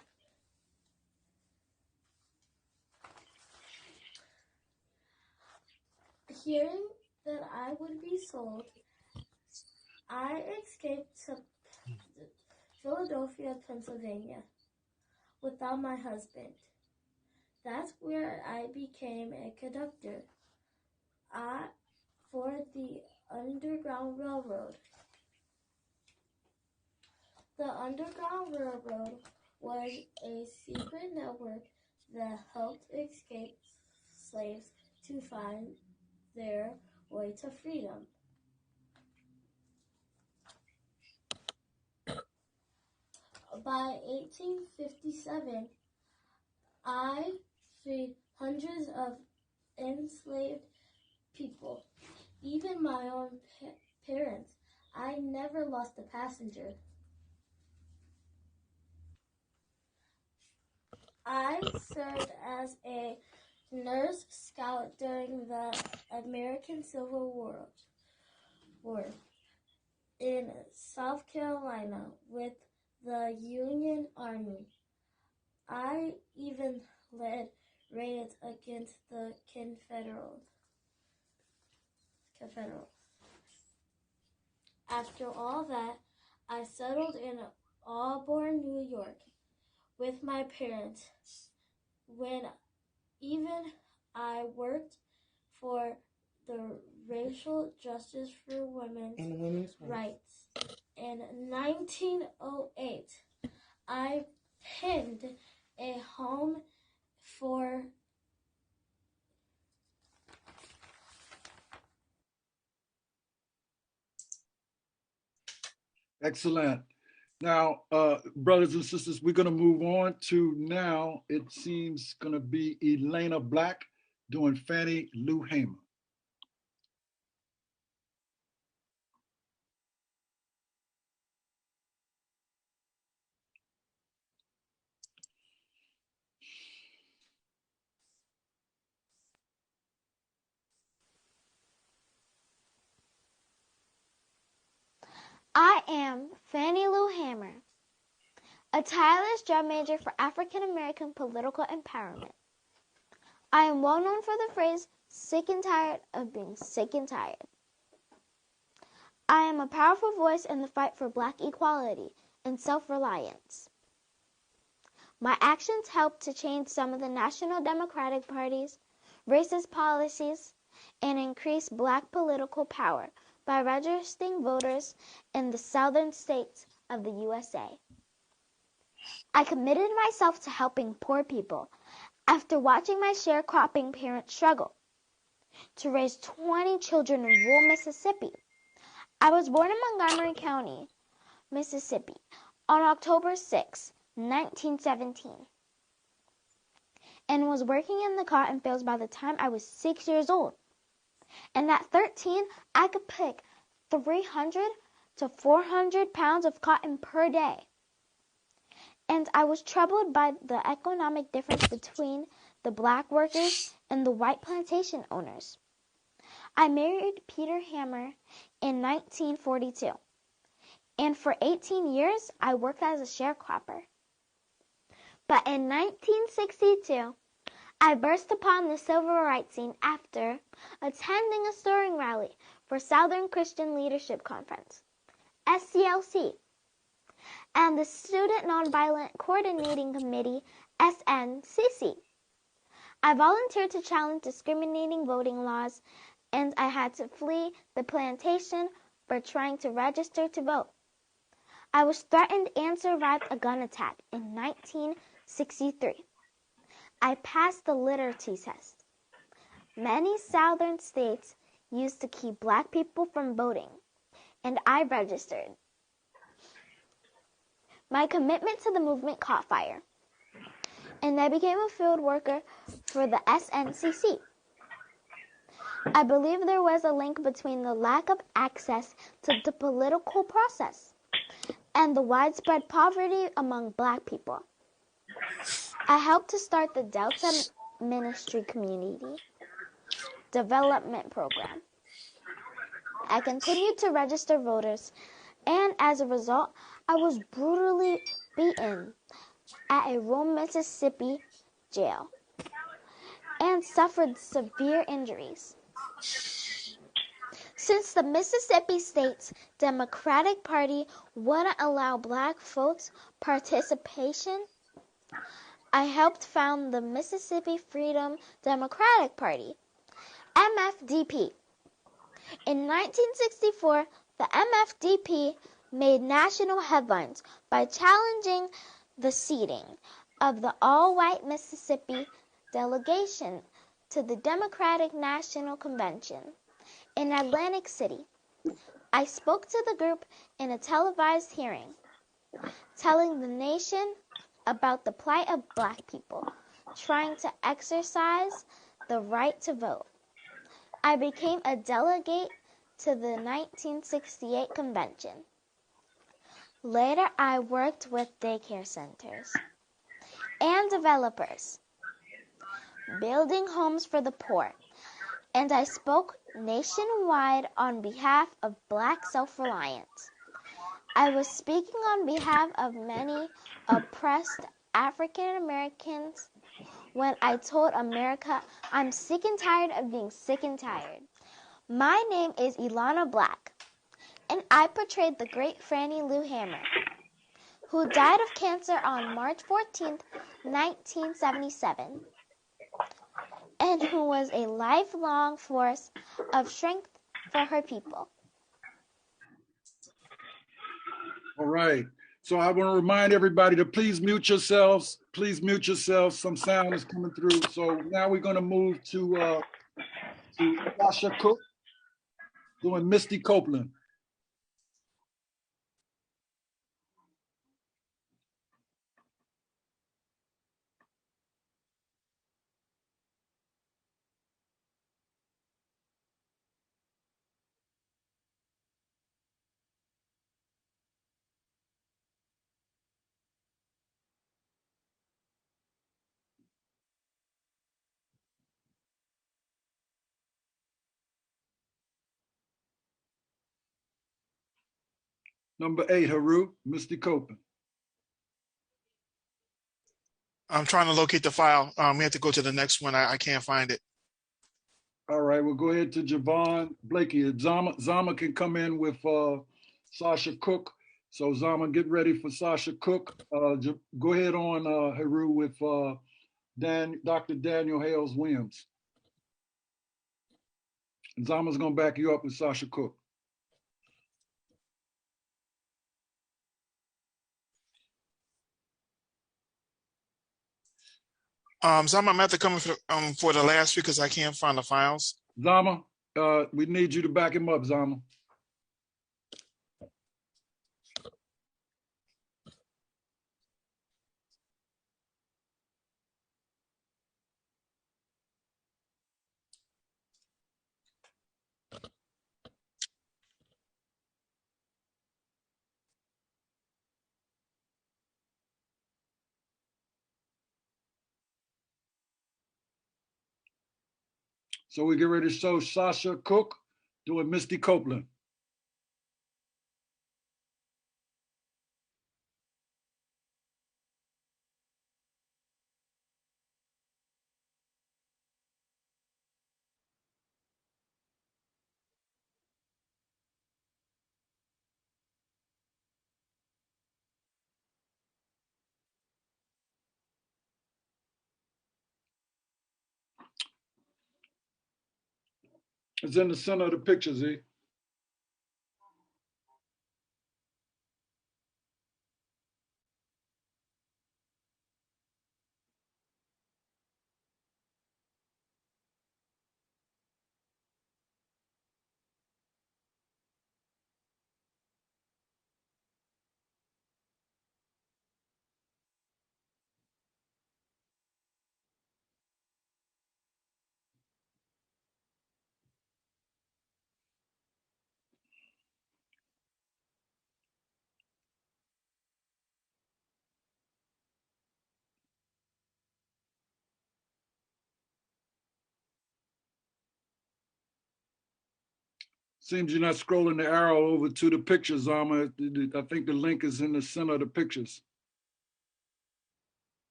Hearing that I would be sold, I escaped to Philadelphia, Pennsylvania, without my husband. That's where I became a conductor for the Underground Railroad. The Underground Railroad was a secret network that helped escaped slaves to find their way to freedom. By 1857, I freed hundreds of enslaved people, even my own parents. I never lost a passenger. I served as a nurse scout during the American Civil War in South Carolina with the Union Army. I even led raids against the Confederates. After all that, I settled in Auburn, New York with my parents. When even I worked for the racial justice for women's rights. In 1908, I penned a home for Excellent. Now, brothers and sisters, we're going to move on to now, it seems going to be Elena Black doing Fannie Lou Hammer. I am Fannie Lou Hammer, a tireless drum major for African American political empowerment. I am well known for the phrase, sick and tired of being sick and tired. I am a powerful voice in the fight for Black equality and self-reliance. My actions help to change some of the National Democratic Party's racist policies and increase Black political power by registering voters in the southern states of the USA. I committed myself to helping poor people after watching my sharecropping parents struggle. To raise 20 children in rural Mississippi, I was born in Montgomery County, Mississippi, on October 6, 1917, and was working in the cotton fields by the time I was 6 years old. And at 13, I could pick 300 to 400 pounds of cotton per day. And I was troubled by the economic difference between the black workers and the white plantation owners. I married Peter Hammer in 1942, and for 18 years I worked as a sharecropper. But in 1962, I burst upon the civil rights scene after attending a stirring rally for Southern Christian Leadership Conference, SCLC, and the Student Nonviolent Coordinating Committee, SNCC. I volunteered to challenge discriminating voting laws, and I had to flee the plantation for trying to register to vote. I was threatened and survived a gun attack in 1963. I passed the literacy test. Many southern states used to keep black people from voting, and I registered. My commitment to the movement caught fire, and I became a field worker for the SNCC. I believe there was a link between the lack of access to the political process and the widespread poverty among black people. I helped to start the Delta Ministry Community Development Program. I continued to register voters, and as a result, I was brutally beaten at a Rome, Mississippi jail and suffered severe injuries. Since the Mississippi State's Democratic Party wouldn't allow black folks participation, I helped found the Mississippi Freedom Democratic Party, MFDP. In 1964, the MFDP made national headlines by challenging the seating of the all-white Mississippi delegation to the Democratic National Convention in Atlantic City. I spoke to the group in a televised hearing, telling the nation about the plight of black people trying to exercise the right to vote. I became a delegate to the 1968 convention. Later, I worked with daycare centers and developers, building homes for the poor, and I spoke nationwide on behalf of black self-reliance. I was speaking on behalf of many oppressed African Americans when I told America I'm sick and tired of being sick and tired. My name is Ilana Black, and I portrayed the great Frannie Lou Hammer, who died of cancer on March 14, 1977, and who was a lifelong force of strength for her people. All right. So I want to remind everybody to please mute yourselves. Please mute yourselves. Some sound is coming through. So now we're going to move to Sasha Cook doing Misty Copeland. Number 8, Haru, Misty Copeland. I'm trying to locate the file. We have to go to the next one. I can't find it. All right, we'll go ahead to Javon Blakey. Zama can come in with Sasha Cook. So Zama, get ready for Sasha Cook. Go ahead on, Haru, with Dr. Daniel Hales Williams. And Zama's gonna back you up with Sasha Cook. Zama, I'm at to come for the last week because I can't find the files. Zama, we need you to back him up, Zama. So we get ready to show Sasha Cook doing Misty Copeland. It's in the center of the picture, Z. Seems you're not scrolling the arrow over to the pictures, Zama. I think the link is in the center of the pictures.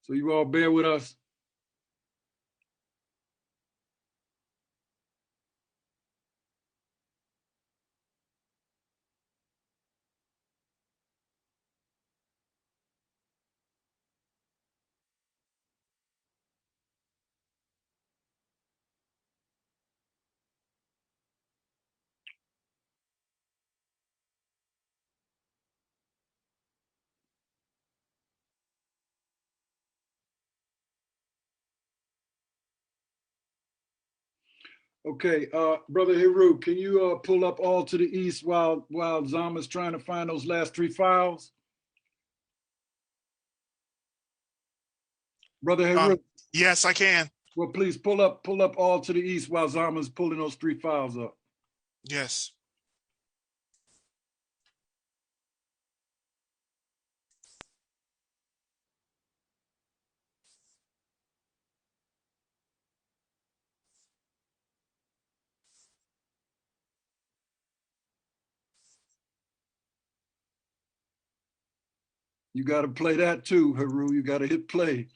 So you all bear with us. Okay, Brother Heru, can you pull up All to the East while Zama's trying to find those last 3 files? Brother Heru. Yes, I can. Well, please pull up All to the East while Zama's pulling those 3 files up. Yes. You got to play that too, Heru. You got to hit play.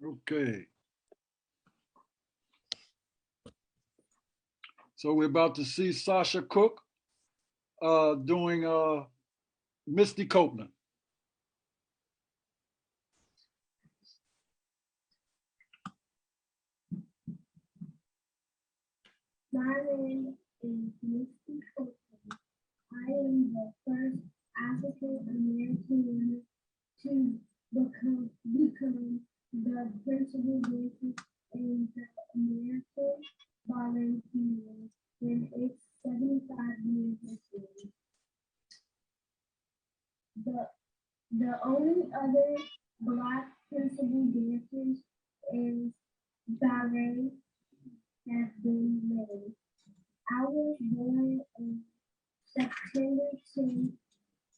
Okay. So we're about to see Sasha Cook doing Misty Copeland. My name is Misty Copeland. I am the first African American woman to become the principal dancer in the American Ballet Theater in its 75-year history. The only other Black principal dancers in ballet have been made. I was born on September 10,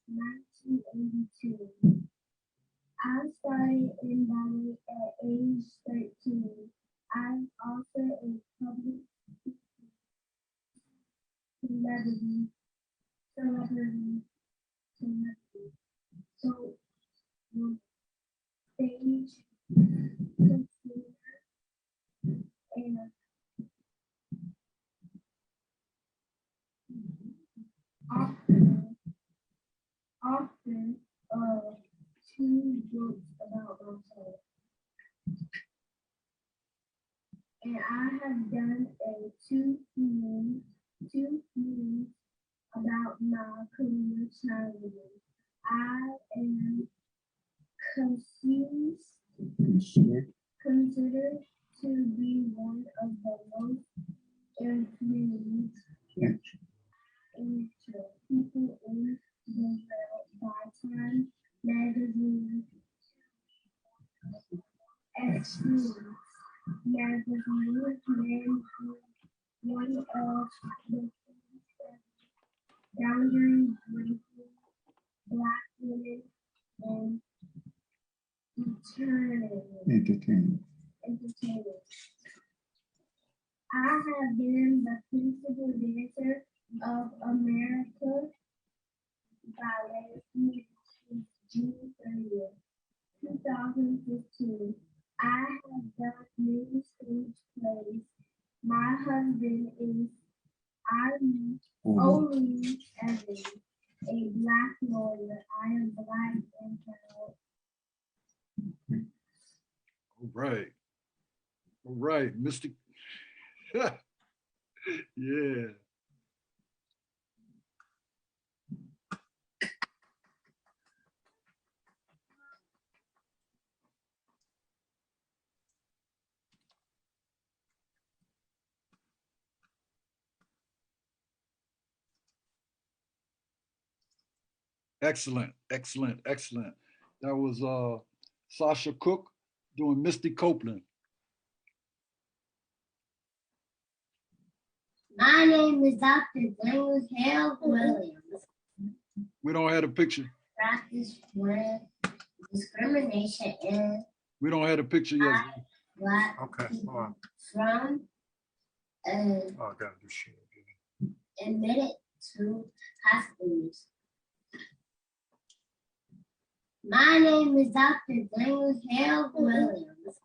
1982. I started in ballet at age 13. I'm also a public celebrity. So, stage performer and author of 2 books about myself. And I have done two films about my career childhood. I am considered to be one of the most influential people in the world by Time magazine. Excellence magazine named one of the boundary breaking Black women and entertainers. I have been the principal dancer of America Ballet since June 30th, 2015. I have done many stage plays. My husband is only Evans, a Black lawyer. I am Black and proud. All right. All right, Mr. Yeah. Excellent, excellent, excellent. That was Sasha Cook doing Misty Copeland. My name is Dr. James Hale Williams. We don't have a picture. Practice with discrimination in We don't have a picture yet. Black people from admitted to hospitals. My name is Dr. James Hale Williams.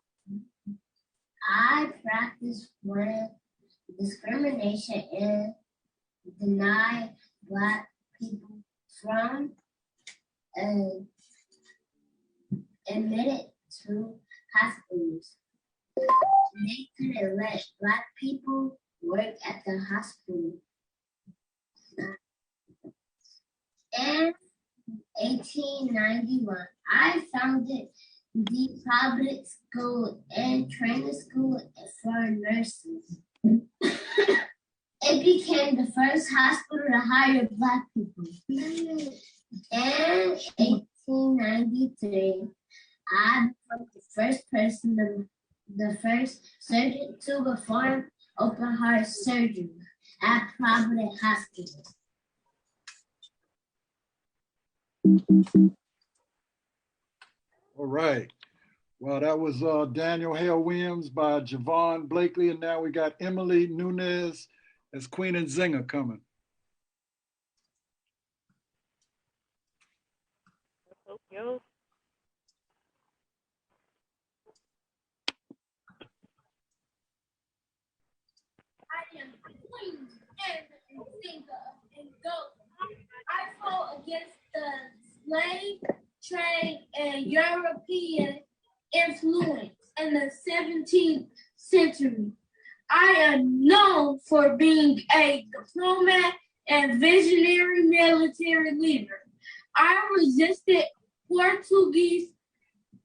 I practice with discrimination and deny Black people from admitted to hospitals. They couldn't let Black people work at the hospital. In 1891, I founded the public school and training school for nurses. It became the first hospital to hire Black people. In 1893, I became the first surgeon to perform open heart surgery at Providence Hospital. All right. Well, that was Daniel Hale Williams by Javon Blakely, and now we got Emily Nunez as Queen and Zinger coming. Yo. queen and singer and goat. I fought against the slave trade and European influence in the 17th century. I am known for being a diplomat and visionary military leader. I resisted Portuguese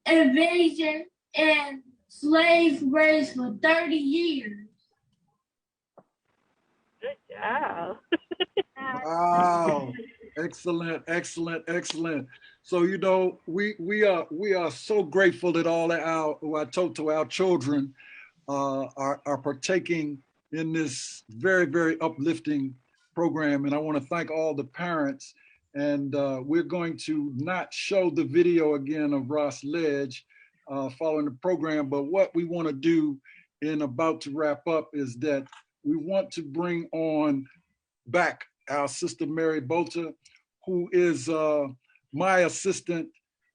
invasion and slave raised for 30 years. Good job. Wow. Excellent, excellent, excellent. So, you know, we are so grateful that all our children are partaking in this very, very uplifting program. And I want to thank all the parents. And we're going to not show the video again of Ross Ledge following the program, but what we want to do in about to wrap up is that we want to bring on back our sister Mary Bolter, who is my assistant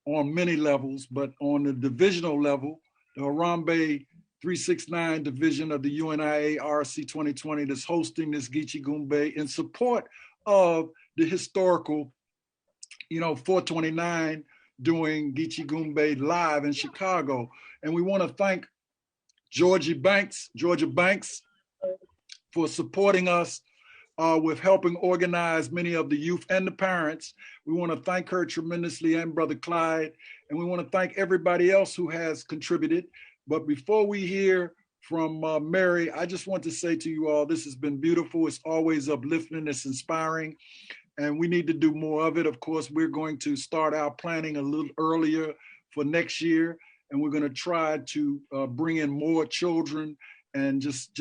on many levels, but on the divisional level, the Harambe 369 division of the UNIA RC2020 that's hosting this Gitchee Goombey in support of the historical, 429 doing Gitchee Goombey live in Chicago. And we want to thank Georgia Banks for supporting us with helping organize many of the youth and the parents. We want to thank her tremendously, and Brother Clyde. And we want to thank everybody else who has contributed. But before we hear from Mary, I just want to say to you all, this has been beautiful. It's always uplifting, it's inspiring, and we need to do more of it. Of course, we're going to start our planning a little earlier for next year, and we're going to try to bring in more children and just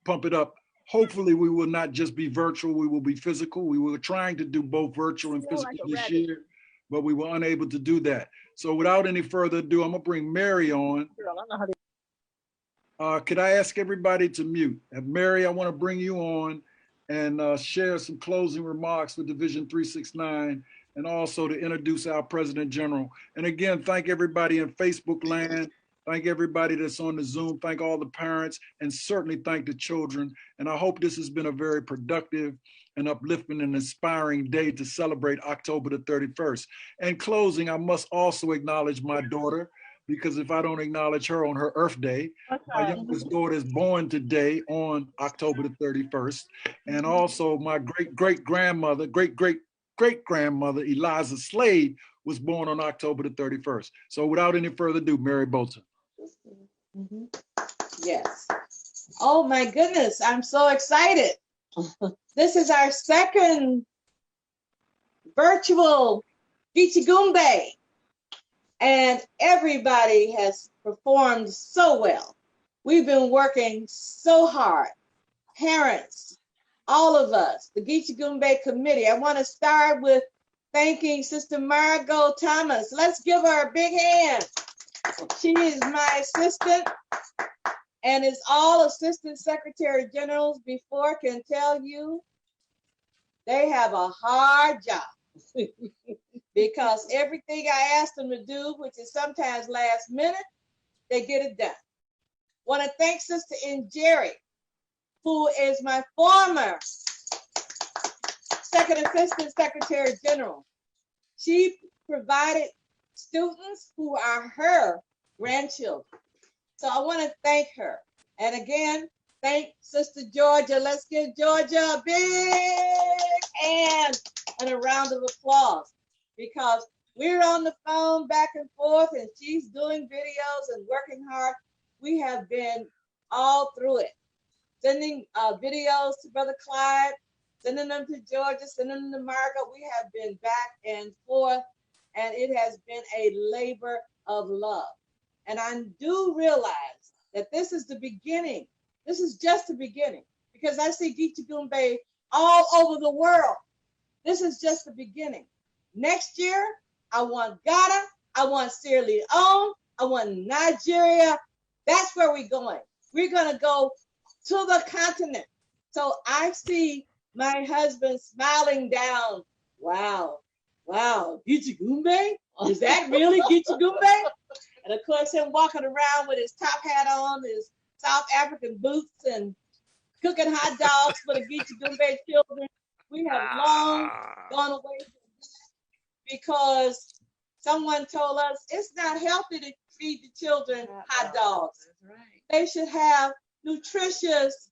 pump it up. Hopefully, we will not just be virtual, we will be physical. We were trying to do both virtual and physical this year, but we were unable to do that. So without any further ado, I'm gonna bring Mary on. Could I ask everybody to mute? Mary, I wanna bring you on and share some closing remarks for Division 369 and also to introduce our President General. And again, thank everybody in Facebook land. Thank everybody that's on the Zoom. Thank all the parents, and certainly thank the children. And I hope this has been a very productive and uplifting and inspiring day to celebrate October the 31st. In closing, I must also acknowledge my daughter, because if I don't acknowledge her on her Earth Day, my youngest daughter is born today on October the 31st. And also my great-great-grandmother, Eliza Slade, was born on October the 31st. So without any further ado, Mary Bolton. Yes. Oh my goodness, I'm so excited. This is our second virtual Gitchee Goombey, and everybody has performed so well. We've been working so hard. Parents, all of us, the Gitchee Goombey committee. I want to start with thanking Sister Margot Thomas. Let's give her a big hand. She is my assistant, and as all assistant secretary generals before can tell you, they have a hard job because everything I ask them to do, which is sometimes last minute, they get it done. Want to thank Sister Jerry, who is my former second assistant secretary general. She provided students who are her grandchildren. So I want to thank her. And again, thank Sister Georgia. Let's give Georgia a big hand and a round of applause, because we're on the phone back and forth and she's doing videos and working hard. We have been all through it, sending videos to Brother Clyde, sending them to Georgia, sending them to Margaret. We have been back and forth, and it has been a labor of love. And I do realize that this is the beginning. This is just the beginning, because I see Gitchee Goombey all over the world. This is just the beginning. Next year, I want Ghana, I want Sierra Leone, I want Nigeria. That's where we're going. We're going to go to the continent. So I see my husband smiling down. Wow, Gitchee Goombey? Is that really Gitchee Goombey? And of course, him walking around with his top hat on, his South African boots, and cooking hot dogs for the Gitchee Goombey children. We have long gone away from that because someone told us it's not healthy to feed the children hot dogs. That's right. They should have nutritious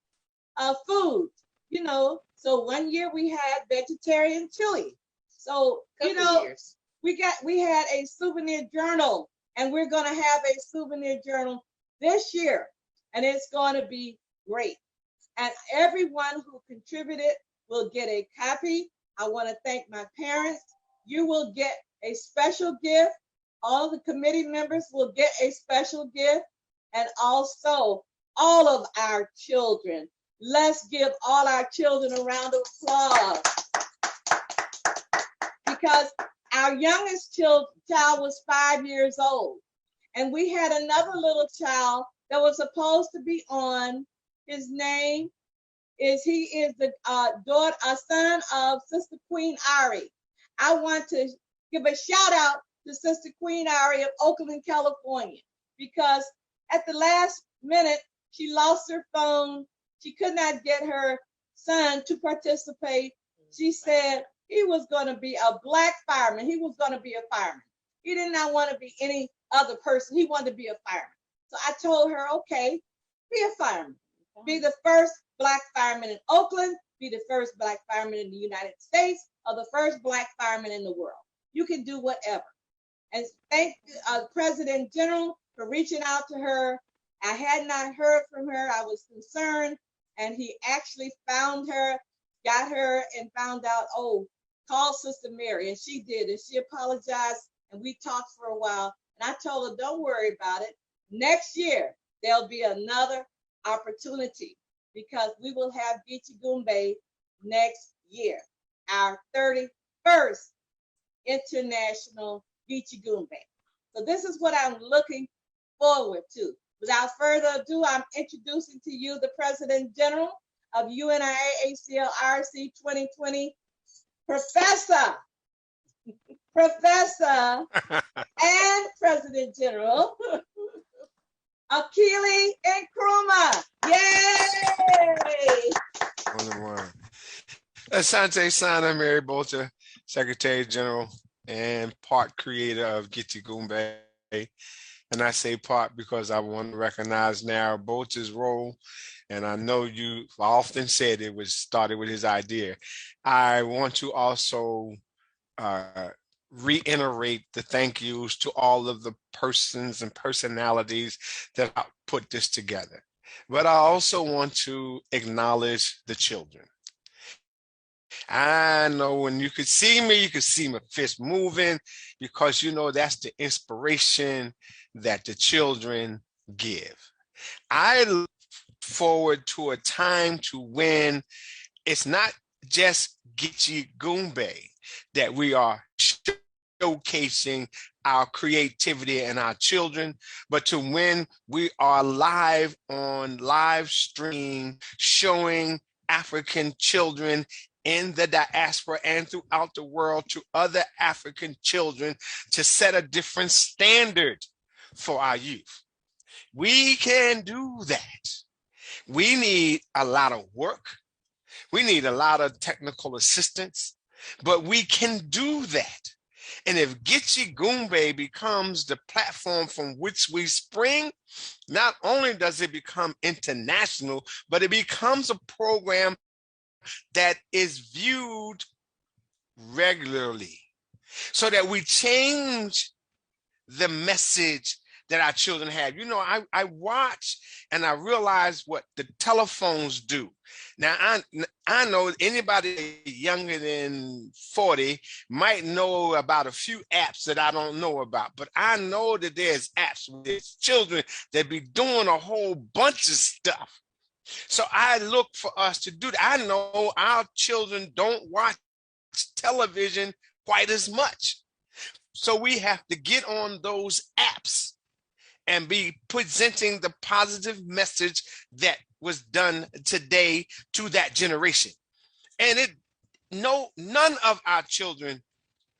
food, you know. So one year we had vegetarian chili. So, you know, we had a souvenir journal, and we're going to have a souvenir journal this year, and it's going to be great. And everyone who contributed will get a copy. I want to thank my parents. You will get a special gift. All the committee members will get a special gift, and also all of our children. Let's give all our children a round of applause. Because our youngest child was 5 years old. And we had another little child that was supposed to be on. His name is, he is the son of Sister Queen Ari. I want to give a shout out to Sister Queen Ari of Oakland, California, because at the last minute, she lost her phone. She could not get her son to participate. She said he was going to be a black fireman. He was going to be a fireman. He did not want to be any other person. He wanted to be a fireman. So I told her, okay, be a fireman. Be the first black fireman in Oakland, be the first black fireman in the United States, or the first black fireman in the world. You can do whatever. And thank President General for reaching out to her. I had not heard from her. I was concerned. And he actually found her, got her, and found out, oh, call Sister Mary. And she did. And she apologized. And we talked for a while. And I told her, don't worry about it. Next year, there'll be another opportunity because we will have Gitchee Goombey next year, our 31st International Gitchee Goombey. So this is what I'm looking forward to. Without further ado, I'm introducing to you the President General of UNIA ACL RC2020, Professor and President General Akili Nkrumah. Yay! Asante Sana, Mary Bolter, Secretary General and part creator of Gitchee Goombey. And I say part because I want to recognize now Bolter's role. And I know you often said it was started with his idea. I want to also reiterate the thank yous to all of the persons and personalities that put this together. But I also want to acknowledge the children. I know when you could see me, you could see my fist moving because you know that's the inspiration that the children give. I look forward to a time to when it's not just Gitchee Goombey that we are showcasing our creativity and our children, but to when we are live on live stream showing African children in the diaspora and throughout the world to other African children to set a different standard for our youth. We can do that. We need a lot of work. We need a lot of technical assistance, but we can do that. And if Gitchee Goombey becomes the platform from which we spring, not only does it become international, but it becomes a program that is viewed regularly so that we change the message that our children have. You know, I watch and I realize what the telephones do. Now, I know anybody younger than 40 might know about a few apps that I don't know about, but I know that there's apps with children that be doing a whole bunch of stuff. So I look for us to do that. I know our children don't watch television quite as much. So we have to get on those apps and be presenting the positive message that was done today to that generation. And none of our children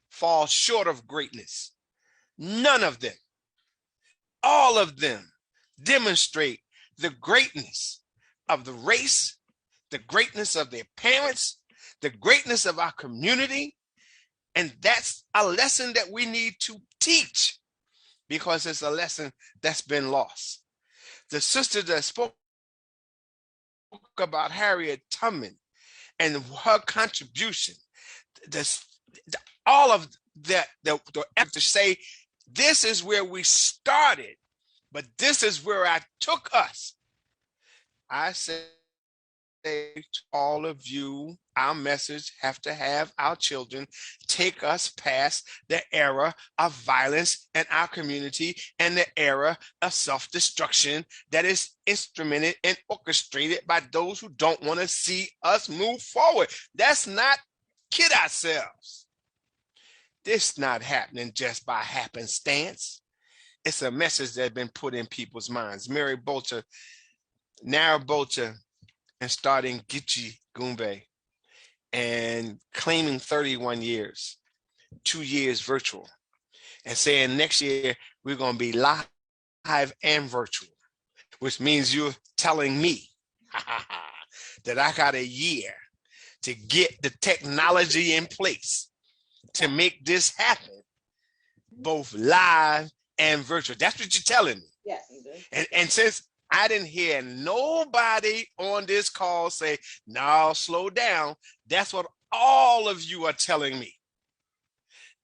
fall short of greatness. None of them. All of them demonstrate the greatness of the race the greatness of their parents, the greatness of our community. And that's a lesson that we need to teach, because it's a lesson that's been lost. The sister that spoke about Harriet Tubman and her contribution, all of that, the effort to say, this is where we started, but this is where I took us. I say to all of you, our message have to have our children take us past the era of violence in our community and the era of self-destruction that is instrumented and orchestrated by those who don't want to see us move forward. That's not kid ourselves. This not happening just by happenstance. It's a message that has been put in people's minds. Mary Bolter, Nara Bolter, and starting Gitchee Goombey and claiming 31 years, 2 years virtual, and saying next year we're going to be live and virtual, which means you're telling me that I got a year to get the technology in place to make this happen, both live and virtual. That's what you're telling me. Yes. And since I didn't hear nobody on this call say, no, slow down. That's what all of you are telling me,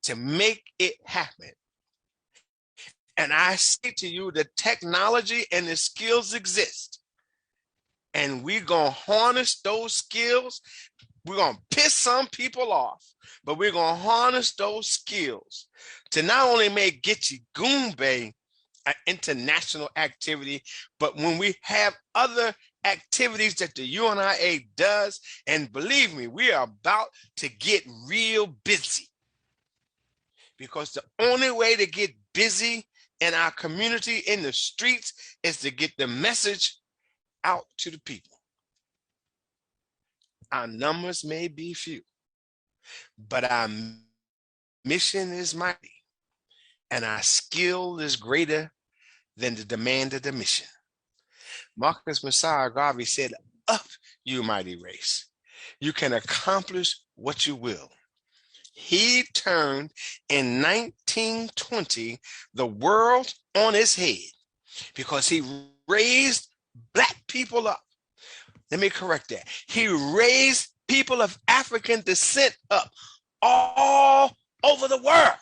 to make it happen. And I say to you, the technology and the skills exist. And we're going to harness those skills. We're going to piss some people off, but we're going to harness those skills to not only make Gitchee Goombey an international activity, but when we have other activities that the UNIA does, and believe me, we are about to get real busy, because the only way to get busy in our community, in the streets, is to get the message out to the people. Our numbers may be few, but our mission is mighty, and our skill is greater than the demand of the mission. Marcus Messiah Garvey said, up, you mighty race. You can accomplish what you will. He turned in 1920 the world on its head because he raised Black people up. Let me correct that. He raised people of African descent up all over the world.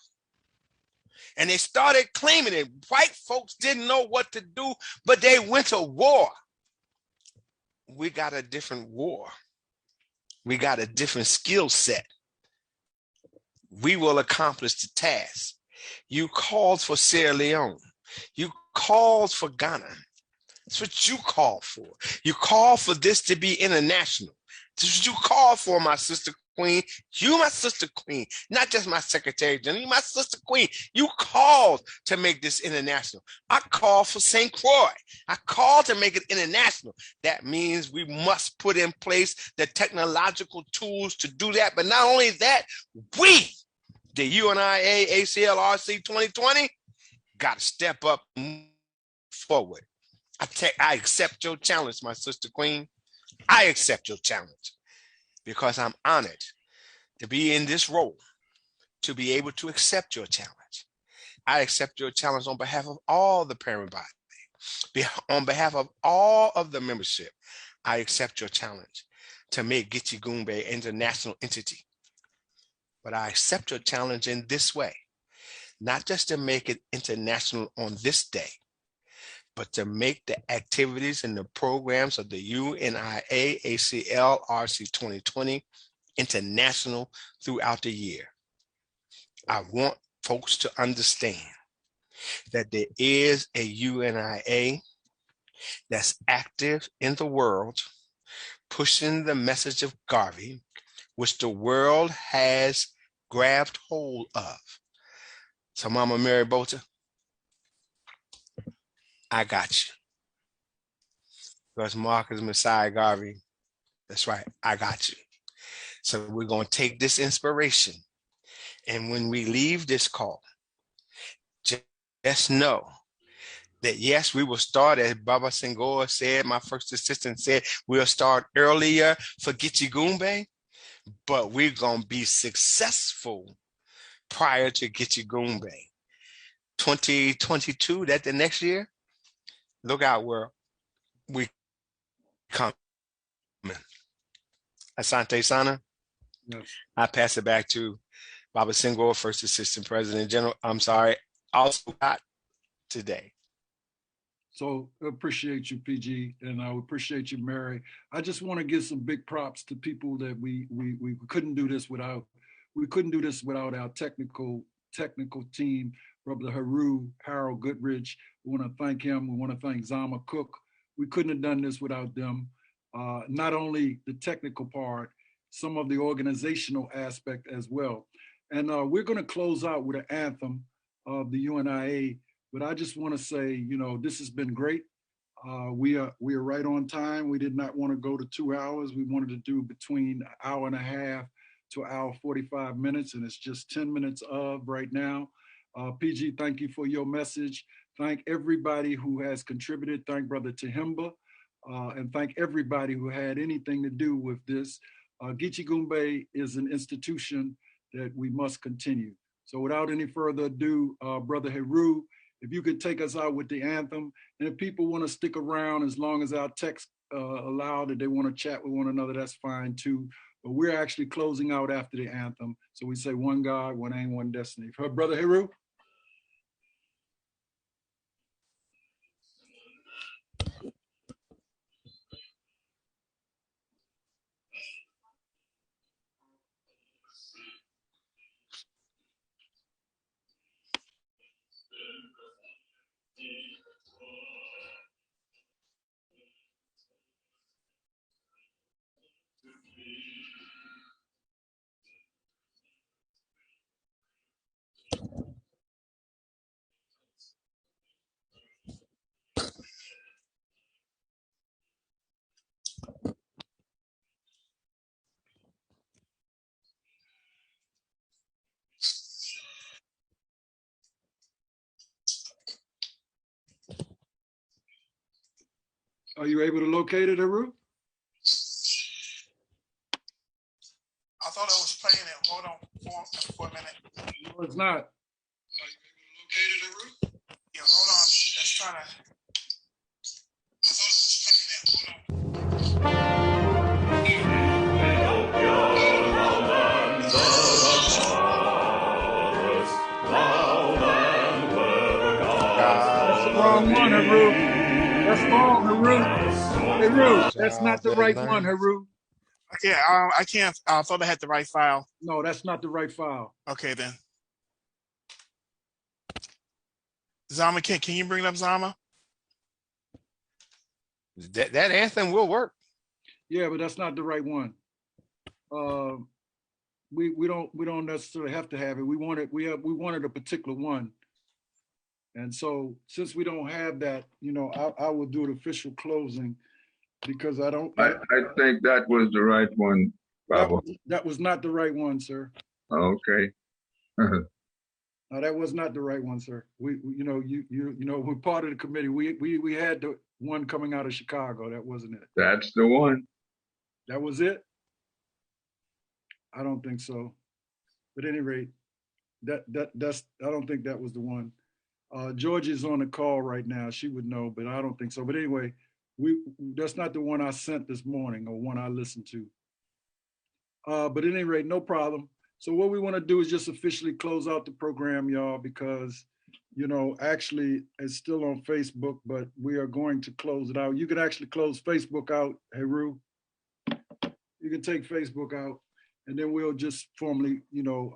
And they started claiming it. White folks didn't know what to do, but they went to war. We got a different war. We got a different skill set. We will accomplish the task. You called for Sierra Leone. You called for Ghana. That's what you called for. You called for this to be international. This is what you called for, my sister queen. You, my sister queen, not just my secretary general, you, my sister queen. You called to make this international. I called for St. Croix. I called to make it international. That means we must put in place the technological tools to do that. But not only that, we, the UNIA, ACL, RC2020, got to step up and move forward. I accept your challenge, my sister queen. I accept your challenge because I'm honored to be in this role, to be able to accept your challenge. I accept your challenge on behalf of all the parent body, on behalf of all of the membership. I accept your challenge to make Gitchee Goombey an international entity. But I accept your challenge in this way, not just to make it international on this day, but to make the activities and the programs of the UNIA, ACL, RC2020 international throughout the year. I want folks to understand that there is a UNIA that's active in the world, pushing the message of Garvey, which the world has grabbed hold of. So Mama Mary Bolter, I got you. Because Marcus Messiah Garvey, that's right, I got you. So we're going to take this inspiration, and when we leave this call, just know that yes, we will start, as Baba Senghor said, my first assistant said, we'll start earlier for Gitchee Goombey, but we're going to be successful prior to Gitchee Goombey. 2022, that the next year, look out where we come. Asante Sana. Yes. I pass it back to Baba Senghor, First Assistant President General. I'm sorry, also got today. So I appreciate you, PG, and I appreciate you, Mary. I just want to give some big props to people that we couldn't do this without. We couldn't do this without our technical team, Brother Harold Goodrich. We want to thank him. We want to thank Zama Cook. We couldn't have done this without them. Not only the technical part, some of the organizational aspect as well. And we're going to close out with an anthem of the UNIA. But I just want to say, you know, this has been great. We are right on time. We did not want to go to 2 hours. We wanted to do between an hour and a half to an hour 45 minutes, and it's just 10 minutes of right now. PG, thank you for your message. Thank everybody who has contributed. Thank Brother Tahimba, and thank everybody who had anything to do with this. Gitchee Goombey is an institution that we must continue. So without any further ado, Brother Heru, if you could take us out with the anthem, and if people want to stick around as long as our text allow that they want to chat with one another, that's fine too. But we're actually closing out after the anthem. So we say one God, one aim, one destiny. Brother Heru. Are you able to locate it, Heru? I thought I was playing it. Hold on for a minute. No, it's not. Are you able to locate it, Heru? Yeah, hold on. Let's try to. I thought I was playing it. That's the wrong one, Heru. That's wrong, Heru. Heru, that's not the right one, Heru. Yeah, I can't. I thought I had the right file. No, that's not the right file. Okay, then. Zama, can you bring it up, Zama? That anthem will work. Yeah, but that's not the right one. We don't necessarily have to have it. We wanted a particular one. And so since we don't have that, you know, I will do an official closing because I don't. I think that was the right one, Baba. That was not the right one, sir. Okay. No, that was not the right one, sir. We you know, we're part of the committee. We had the one coming out of Chicago. That wasn't it. That's the one. That was it? I don't think so. But at any rate, that's I don't think that was the one. Georgie's on the call right now. She would know, but I don't think so. But anyway, that's not the one I sent this morning or one I listened to. But at any rate, no problem. So what we want to do is just officially close out the program, y'all, because, you know, actually it's still on Facebook, but we are going to close it out. You can actually close Facebook out, Heru. You can take Facebook out, and then we'll just formally, you know,